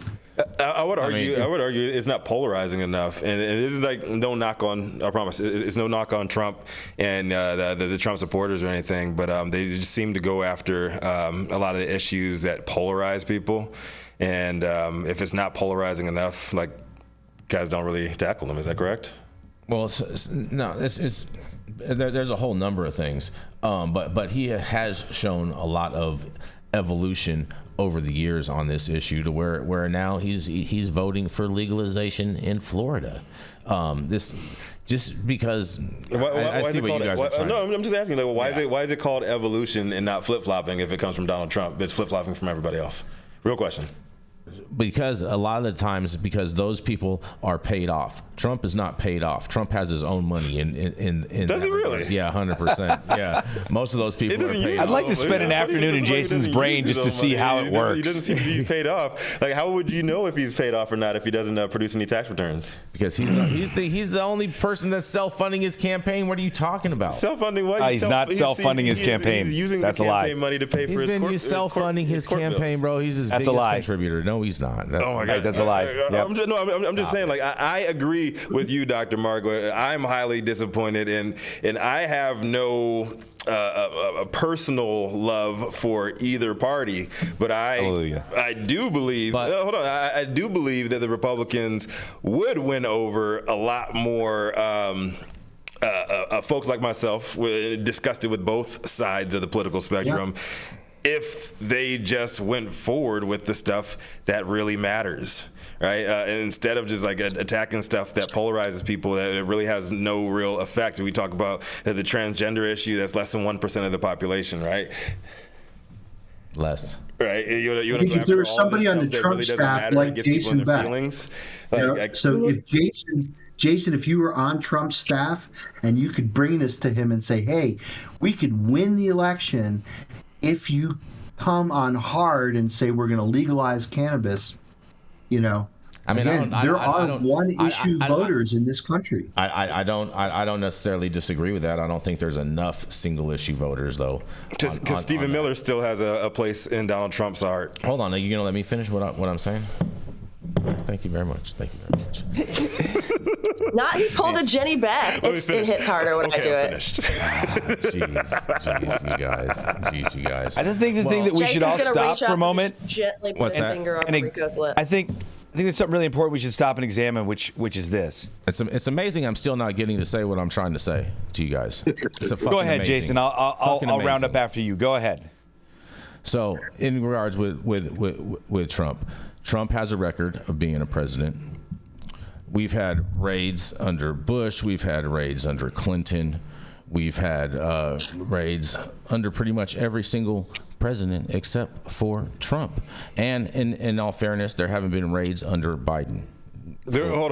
[SPEAKER 2] I would argue it's not polarizing enough, and this is like no knock on. I promise, it's no knock on Trump and the Trump supporters or anything, but they just seem to go after a lot of the issues that polarize people, and if it's not polarizing enough, like guys don't really tackle them. Is that correct?
[SPEAKER 8] Well, there's a whole number of things, but he has shown a lot of evolution over the years on this issue to where now he's voting for legalization in Florida. This just because I see what you guys are trying.
[SPEAKER 2] No, I'm just asking, like, why is it called evolution and not flip-flopping if it comes from Donald Trump? It's flip-flopping from everybody else. Real question.
[SPEAKER 8] Because a lot of the times, because those people are paid off. Trump is not paid off. Trump has his own money in
[SPEAKER 2] Does he really?
[SPEAKER 8] Yeah, 100%. Yeah, most of those people are paid off.
[SPEAKER 4] I'd like to spend an afternoon in Jason's brain just to see how it works.
[SPEAKER 2] He doesn't seem to be paid off. Like, how would you know if he's paid off or not if he doesn't produce any tax returns?
[SPEAKER 8] Because he's the only person that's self-funding his campaign. What are you talking about?
[SPEAKER 2] Self-funding what?
[SPEAKER 4] He's not self-funding his campaign.
[SPEAKER 2] He's using
[SPEAKER 4] That's
[SPEAKER 2] the
[SPEAKER 4] a lie.
[SPEAKER 2] campaign money to pay for his
[SPEAKER 8] He's been self-funding his campaign, bro. He's his biggest contributor. No, he's not.
[SPEAKER 2] Oh my God,
[SPEAKER 4] that's a lie. Yep.
[SPEAKER 2] I'm just saying, like, I agree with you, Dr. Mark. I'm highly disappointed, and I have no a personal love for either party, but I do believe. Hold on, I do believe that the Republicans would win over a lot more. Folks like myself, disgusted with both sides of the political spectrum. Yeah. If they just went forward with the stuff that really matters, right? And instead of just like attacking stuff that polarizes people, that it really has no real effect. We talk about the transgender issue, that's less than 1% of the population, right?
[SPEAKER 8] Less.
[SPEAKER 2] Right. You
[SPEAKER 6] I think if there was somebody on the Trump really staff like Jason Beck, so if Jason, if you were on Trump's staff and you could bring this to him and say, hey, we could win the election if you come on hard and say we're going to legalize cannabis, you know. I mean, again, there are one-issue voters in this country.
[SPEAKER 8] I don't necessarily disagree with that. I don't think there's enough single-issue voters, though.
[SPEAKER 2] Because Stephen Miller still has a place in Donald Trump's heart.
[SPEAKER 8] Hold on, are you going to let me finish what I'm saying? Thank you very much. Thank you very much.
[SPEAKER 3] Not he pulled a Jenny Beck. It hits harder when I do it.
[SPEAKER 8] Jeez, you guys.
[SPEAKER 4] I think the thing that we should all stop for a moment.
[SPEAKER 3] Gently put a finger on Rico's lip.
[SPEAKER 4] I think there's something really important we should stop and examine, which is this.
[SPEAKER 8] It's amazing I'm still not getting to say what I'm trying to say to you guys.
[SPEAKER 4] Go ahead, amazing. Jason. I'll round up after you. Go ahead.
[SPEAKER 8] So, in regards with Trump has a record of being a president. We've had raids under Bush. We've had raids under Clinton. We've had raids under pretty much every single president except for Trump. And in all fairness, there haven't been raids under Biden.
[SPEAKER 2] There were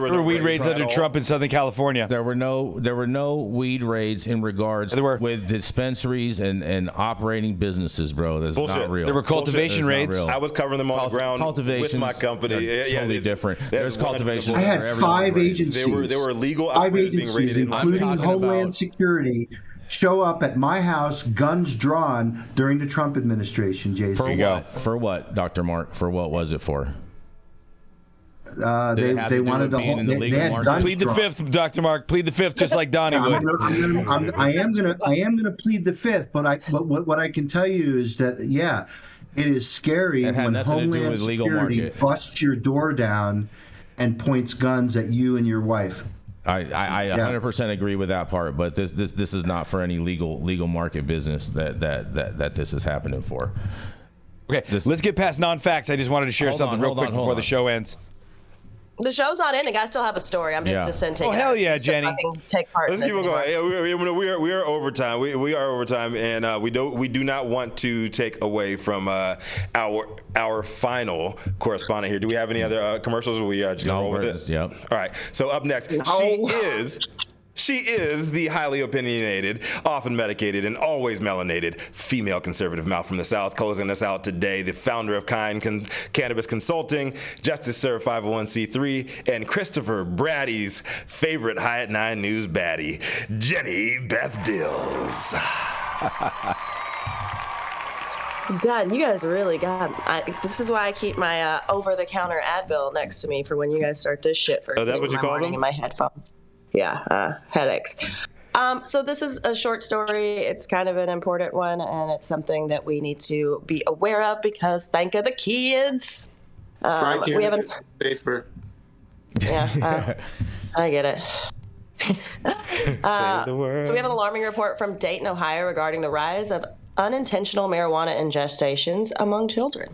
[SPEAKER 2] no
[SPEAKER 4] weed raids under Trump in Southern California.
[SPEAKER 8] There were no weed raids in regards with dispensaries and operating businesses, bro. That's not real.
[SPEAKER 4] There were cultivation raids.
[SPEAKER 2] I was covering them on the ground with my company.
[SPEAKER 8] Totally different. There's cultivations.
[SPEAKER 6] I had 5 agencies.
[SPEAKER 2] There were illegal
[SPEAKER 6] 5 agencies, including Homeland Security, show up at my house, guns drawn, during the Trump administration, Jason.
[SPEAKER 8] For what, Dr. Mark? For what was it for?
[SPEAKER 6] They wanted to hold. They had guns.
[SPEAKER 4] Plead the fifth, Dr. Mark. Plead the fifth, just like Donnie would.
[SPEAKER 6] I am gonna plead the fifth, but what I can tell you is that It is scary
[SPEAKER 8] It had
[SPEAKER 6] when
[SPEAKER 8] nothing to do
[SPEAKER 6] Homeland
[SPEAKER 8] with legal
[SPEAKER 6] Security
[SPEAKER 8] market.
[SPEAKER 6] busts your door down and points guns at you and your wife.
[SPEAKER 8] I 100% agree with that part, but this is not for any legal market business that this is happening for.
[SPEAKER 4] Okay, let's get past non-facts. I just wanted to share something real quick before the show ends.
[SPEAKER 3] The show's not ending. I still have a story. I'm just dissenting.
[SPEAKER 4] Oh, hell yeah,
[SPEAKER 3] Just to
[SPEAKER 4] Jenny.
[SPEAKER 3] fucking take part
[SPEAKER 2] Let's
[SPEAKER 3] in
[SPEAKER 2] keep
[SPEAKER 3] this
[SPEAKER 2] it going.
[SPEAKER 3] anymore.
[SPEAKER 2] Yeah, we are overtime. We are overtime, and we do not want to take away from our final correspondent here. Do we have any other commercials? Or we just gonna roll with it?
[SPEAKER 8] Yep.
[SPEAKER 2] All right. So up next, She is the highly opinionated, often medicated, and always melanated female conservative mouth from the South. Closing us out today, the founder of Cannabis Consulting, Justice Served 501c3, and Christopher Brady's favorite High at 9 news baddie, Jenny Beth Dills.
[SPEAKER 3] God, you guys really this is why I keep my over-the-counter Advil next to me for when you guys start this shit first.
[SPEAKER 2] Oh, that's what you call them?
[SPEAKER 3] In my headphones. Yeah, headaches. So this is a short story. It's kind of an important one, and it's something that we need to be aware of because think of the kids. We haven't.
[SPEAKER 7] Safer.
[SPEAKER 3] Yeah, I get it.
[SPEAKER 2] Save the world.
[SPEAKER 3] So we have an alarming report from Dayton, Ohio, regarding the rise of unintentional marijuana ingestions among children.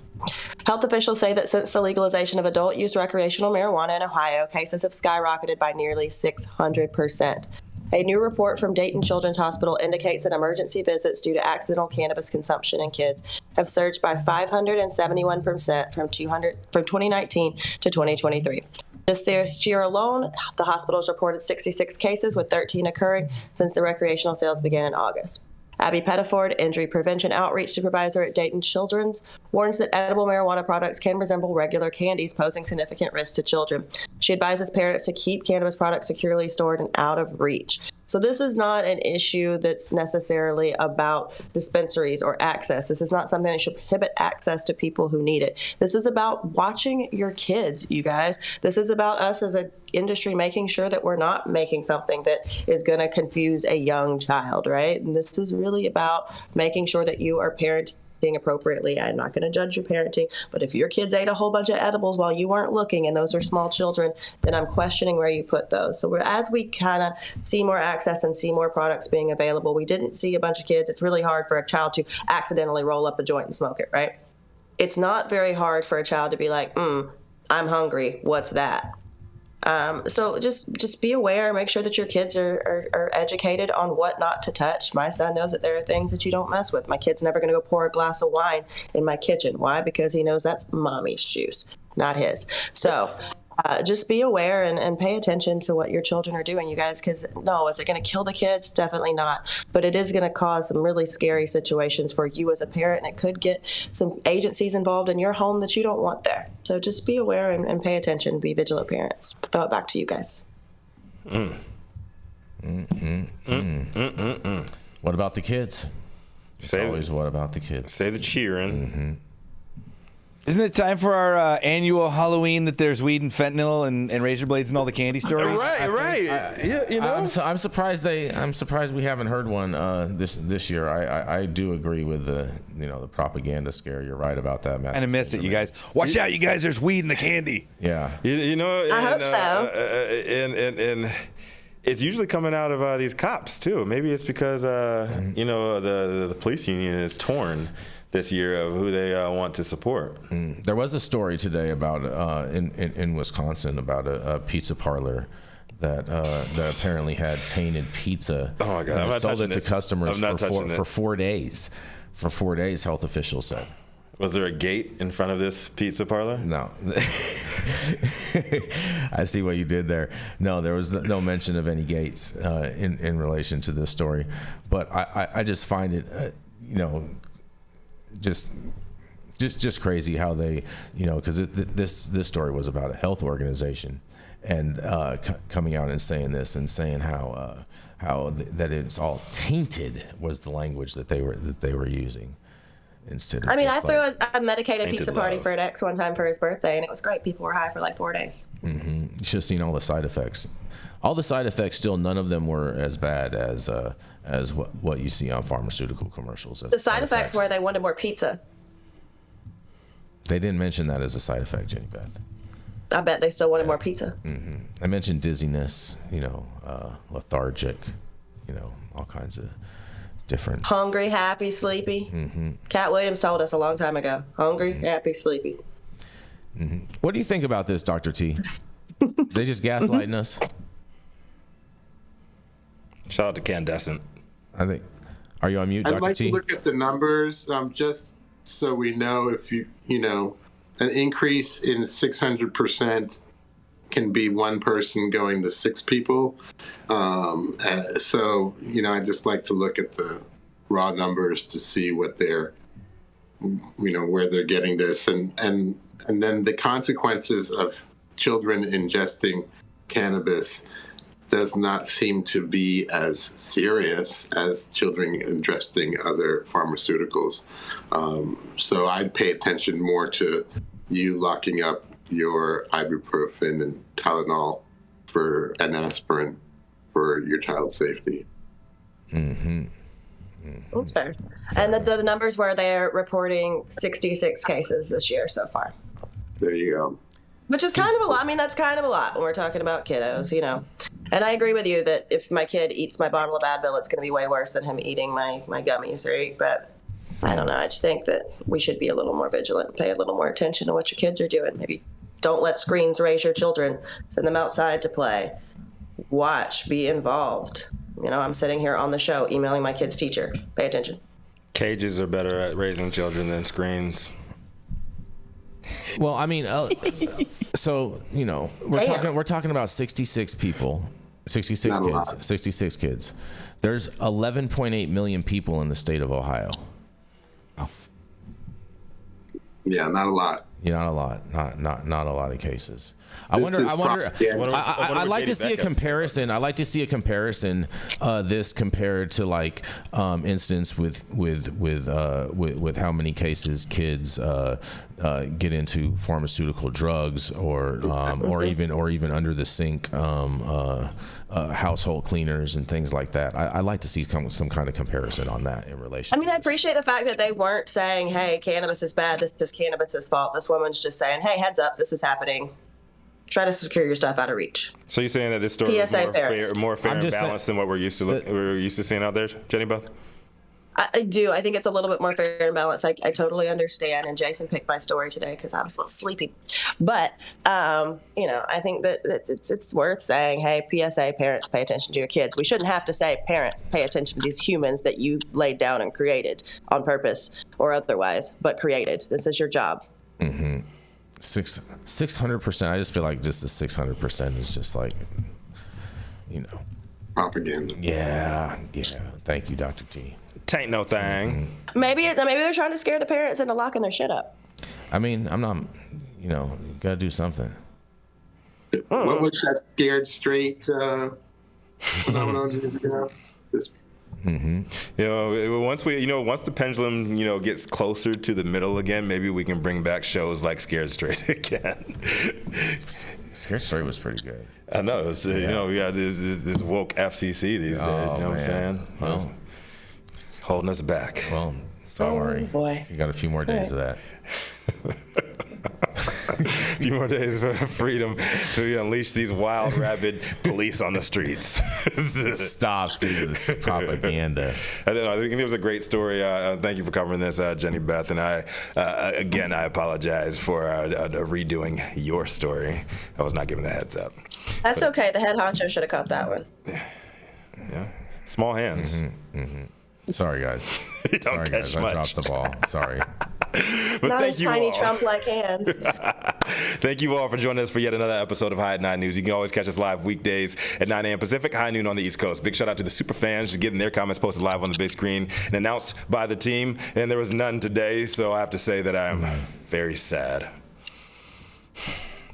[SPEAKER 3] Health officials say that since the legalization of adult-use recreational marijuana in Ohio, cases have skyrocketed by nearly 600%. A new report from Dayton Children's Hospital indicates that emergency visits due to accidental cannabis consumption in kids have surged by 571% from 2019 to 2023. This year alone, the hospital has reported 66 cases, with 13 occurring since the recreational sales began in August. Abby Pettiford, Injury Prevention Outreach Supervisor at Dayton Children's, warns that edible marijuana products can resemble regular candies, posing significant risk to children. She advises parents to keep cannabis products securely stored and out of reach. So this is not an issue that's necessarily about dispensaries or access. This is not something that should prohibit access to people who need it. This is about watching your kids, you guys. This is about us as an industry making sure that we're not making something that is going to confuse a young child, right? And this is really about making sure that you are parenting appropriately. I'm not going to judge your parenting, but if your kids ate a whole bunch of edibles while you weren't looking and those are small children, then I'm questioning where you put those. So as we kind of see more access and see more products being available, we didn't see a bunch of kids. It's really hard for a child to accidentally roll up a joint and smoke it, right? It's not very hard for a child to be like, I'm hungry. What's that? So just be aware, make sure that your kids are educated on what not to touch. My son knows that there are things that you don't mess with. My kid's never going to go pour a glass of wine in my kitchen. Why? Because he knows that's mommy's juice, not his. So just be aware and pay attention to what your children are doing, you guys, because no, is it going to kill the kids? Definitely not. But it is going to cause some really scary situations for you as a parent, and it could get some agencies involved in your home that you don't want there. So just be aware and pay attention. Be vigilant parents. Throw it back to you guys.
[SPEAKER 8] What about the kids? It's always what about the kids?
[SPEAKER 2] Say the cheering.
[SPEAKER 8] Mm-hmm.
[SPEAKER 4] Isn't it time for our annual Halloween that there's weed and fentanyl and razor blades and all the candy stories?
[SPEAKER 2] Right. Yeah, you know.
[SPEAKER 8] I'm surprised we haven't heard one this year. I do agree with the propaganda scare. You're right about that, Matt.
[SPEAKER 4] And I miss it, you guys. Watch out, you guys. There's weed in the candy.
[SPEAKER 8] Yeah.
[SPEAKER 2] You know.
[SPEAKER 3] I hope so.
[SPEAKER 2] And it's usually coming out of these cops too. Maybe it's because the police union is torn this year of who they want to support.
[SPEAKER 8] There was a story today about in Wisconsin about a pizza parlor that apparently had tainted pizza.
[SPEAKER 2] Oh my God! I'm not
[SPEAKER 8] sold it
[SPEAKER 2] touching
[SPEAKER 8] to customers for 4 days. For 4 days, health officials said.
[SPEAKER 2] Was there a gate in front of this pizza parlor?
[SPEAKER 8] No. I see what you did there. No, there was no mention of any gates in relation to this story. But I just find it, just crazy how they, because this story was about a health organization, and coming out and saying this and saying how that it's all tainted was the language that they were using. Instead of
[SPEAKER 3] I threw a medicated pizza party for an ex one time for his birthday, and it was great. People were high for like 4 days.
[SPEAKER 8] Mm-hmm. You should have seen all the side effects. All the side effects, still none of them were as bad as what you see on pharmaceutical commercials.
[SPEAKER 3] The side effects were they wanted more pizza.
[SPEAKER 8] They didn't mention that as a side effect, Jenny Beth.
[SPEAKER 3] I bet they still wanted more pizza.
[SPEAKER 8] I mentioned dizziness, lethargic, all kinds of different.
[SPEAKER 3] Hungry, happy, sleepy. Cat Williams told us a long time ago. Hungry, happy, sleepy.
[SPEAKER 8] What do you think about this, Dr. T? They just gaslighting us?
[SPEAKER 2] Shout out to Candescent.
[SPEAKER 8] I think. Are you on mute, Dr.
[SPEAKER 7] I'd like
[SPEAKER 8] T?
[SPEAKER 7] to look at the numbers just so we know if an increase in 600% can be one person going to 6 people. So, I just like to look at the raw numbers to see what they're, where they're getting this. And then the consequences of children ingesting cannabis does not seem to be as serious as children ingesting other pharmaceuticals. So I'd pay attention more to you locking up your ibuprofen and Tylenol and aspirin for your child's safety.
[SPEAKER 3] That's fair. And the numbers were they're reporting 66 cases this year so far.
[SPEAKER 7] There you go.
[SPEAKER 3] Which is kind of a lot. I mean, that's kind of a lot when we're talking about kiddos, And I agree with you that if my kid eats my bottle of Advil, it's going to be way worse than him eating my gummies, right? But I don't know. I just think that we should be a little more vigilant, pay a little more attention to what your kids are doing. Maybe don't let screens raise your children. Send them outside to play. Watch. Be involved. I'm sitting here on the show emailing my kid's teacher. Pay attention.
[SPEAKER 2] Cages are better at raising children than screens.
[SPEAKER 8] Well, I mean, so we're talking about 66 people, 66 kids, 66 kids. There's 11.8 million people in the state of Ohio.
[SPEAKER 7] Yeah, not a lot.
[SPEAKER 8] Not a lot. Not a lot of cases. I wonder. I'd like to see a comparison. I'd like to see a comparison. This compared to like instance with how many cases kids get into pharmaceutical drugs or even under the sink household cleaners and things like that. I'd like to see some kind of comparison on that in relation.
[SPEAKER 3] I mean, I appreciate the fact that they weren't saying, "Hey, cannabis is bad. This is cannabis's fault." This woman's just saying, "Hey, heads up, this is happening. Try to secure your stuff out of reach."
[SPEAKER 2] So you're saying that this story is more fair and balanced than what we're used to seeing out there, Jenny Beth?
[SPEAKER 3] I do. I think it's a little bit more fair and balanced. I totally understand. And Jason picked my story today because I was a little sleepy. But, I think that it's worth saying, hey, PSA, parents, pay attention to your kids. We shouldn't have to say, parents, pay attention to these humans that you laid down and created on purpose or otherwise, but created. This is your job.
[SPEAKER 8] 600%. I just feel like just the 600% is just like,
[SPEAKER 7] propaganda.
[SPEAKER 8] Yeah. Thank you, Dr. T.
[SPEAKER 2] Tain't no thing.
[SPEAKER 3] Maybe they're trying to scare the parents into locking their shit up.
[SPEAKER 8] I mean, I'm not, gotta do something.
[SPEAKER 7] What was that scared straight phenomenon?
[SPEAKER 2] Once the pendulum, gets closer to the middle again, maybe we can bring back shows like Scared Straight again.
[SPEAKER 8] Scared Straight was pretty good.
[SPEAKER 2] I know. It's, we got this woke FCC these days. You know what I'm saying? Well, holding us back.
[SPEAKER 8] Well, don't worry.
[SPEAKER 3] Boy.
[SPEAKER 8] You got a few more days of that.
[SPEAKER 2] A few more days of freedom to unleash these wild, rabid police on the streets.
[SPEAKER 8] Stop this propaganda.
[SPEAKER 2] I think it was a great story. Thank you for covering this, Jenny Beth. And I apologize for redoing your story. I was not given the heads up.
[SPEAKER 3] That's okay. The head honcho should have caught that one.
[SPEAKER 2] Yeah. Small hands.
[SPEAKER 8] Sorry, guys. Sorry, guys. I dropped the ball. Sorry.
[SPEAKER 2] But
[SPEAKER 3] not
[SPEAKER 2] thank
[SPEAKER 3] as
[SPEAKER 2] you
[SPEAKER 3] tiny
[SPEAKER 2] all.
[SPEAKER 3] Trump-like hands.
[SPEAKER 2] Thank you all for joining us for yet another episode of High at 9 News. You can always catch us live weekdays at 9 a.m. Pacific, high noon on the East Coast. Big shout out to the super fans just getting their comments posted live on the big screen and announced by the team. And there was none today, so I have to say that I'm very sad.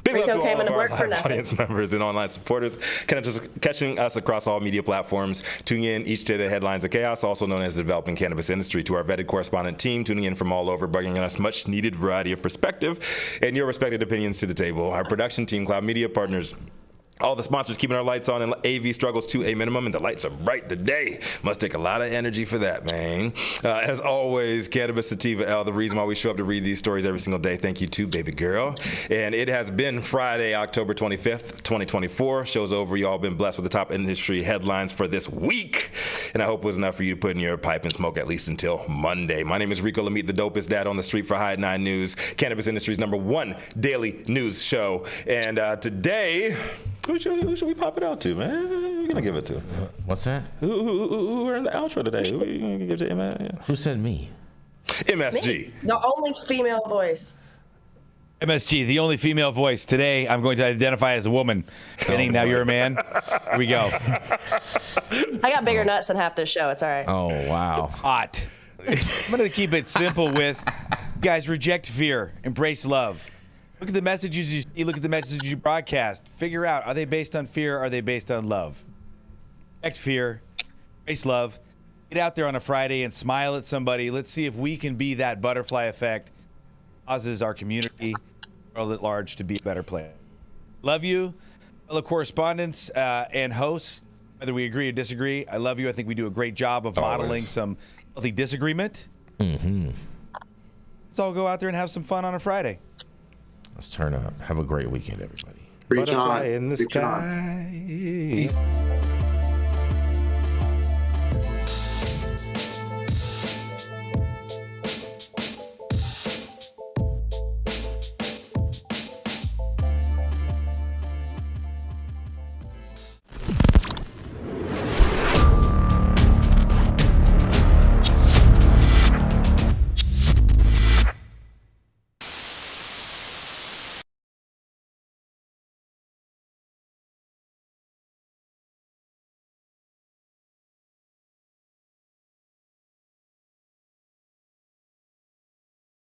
[SPEAKER 2] Big love to all of our live audience members and online supporters catching us across all media platforms, tuning in each day to the headlines of chaos, also known as the developing cannabis industry, to our vetted correspondent team tuning in from all over, bringing us much needed variety of perspective and your respected opinions to the table. Our production team, Cloud Media Partners, All the sponsors keeping our lights on and AV struggles to a minimum, and the lights are bright today. Must take a lot of energy for that, man. As always, Cannabis Sativa L, the reason why we show up to read these stories every single day. Thank you too, baby girl. And it has been Friday, October 25th, 2024. Show's over. You all been blessed with the top industry headlines for this week. And I hope it was enough for you to put in your pipe and smoke at least until Monday. My name is Rico Lamitte, the dopest dad on the street for High at 9 News, cannabis industry's #1 daily news show. And today... Who should we pop it out to, man? Who are you gonna give it to?
[SPEAKER 8] What's that?
[SPEAKER 2] Who are in the outro today? Who are you gonna give to?
[SPEAKER 8] Who said me?
[SPEAKER 2] MSG.
[SPEAKER 3] Me, the only female voice.
[SPEAKER 4] MSG, the only female voice. Today, I'm going to identify as a woman. Benning, now you're a man. Here we go.
[SPEAKER 3] I got bigger nuts than half this show. It's all right.
[SPEAKER 8] Oh, wow.
[SPEAKER 4] Hot. I'm going to keep it simple with, guys, reject fear, embrace love. Look at the messages you see, look at the messages you broadcast. Figure out, are they based on fear or are they based on love? Reject fear, embrace love. Get out there on a Friday and smile at somebody. Let's see if we can be that butterfly effect that causes our community, world at large, to be a better place. Love you, fellow correspondents and hosts, whether we agree or disagree. I love you. I think we do a great job of modeling some healthy disagreement.
[SPEAKER 8] Mm-hmm.
[SPEAKER 4] Let's all go out there and have some fun on a Friday.
[SPEAKER 8] Let's turn up. Have a great weekend, everybody.
[SPEAKER 2] Butterfly in the sky.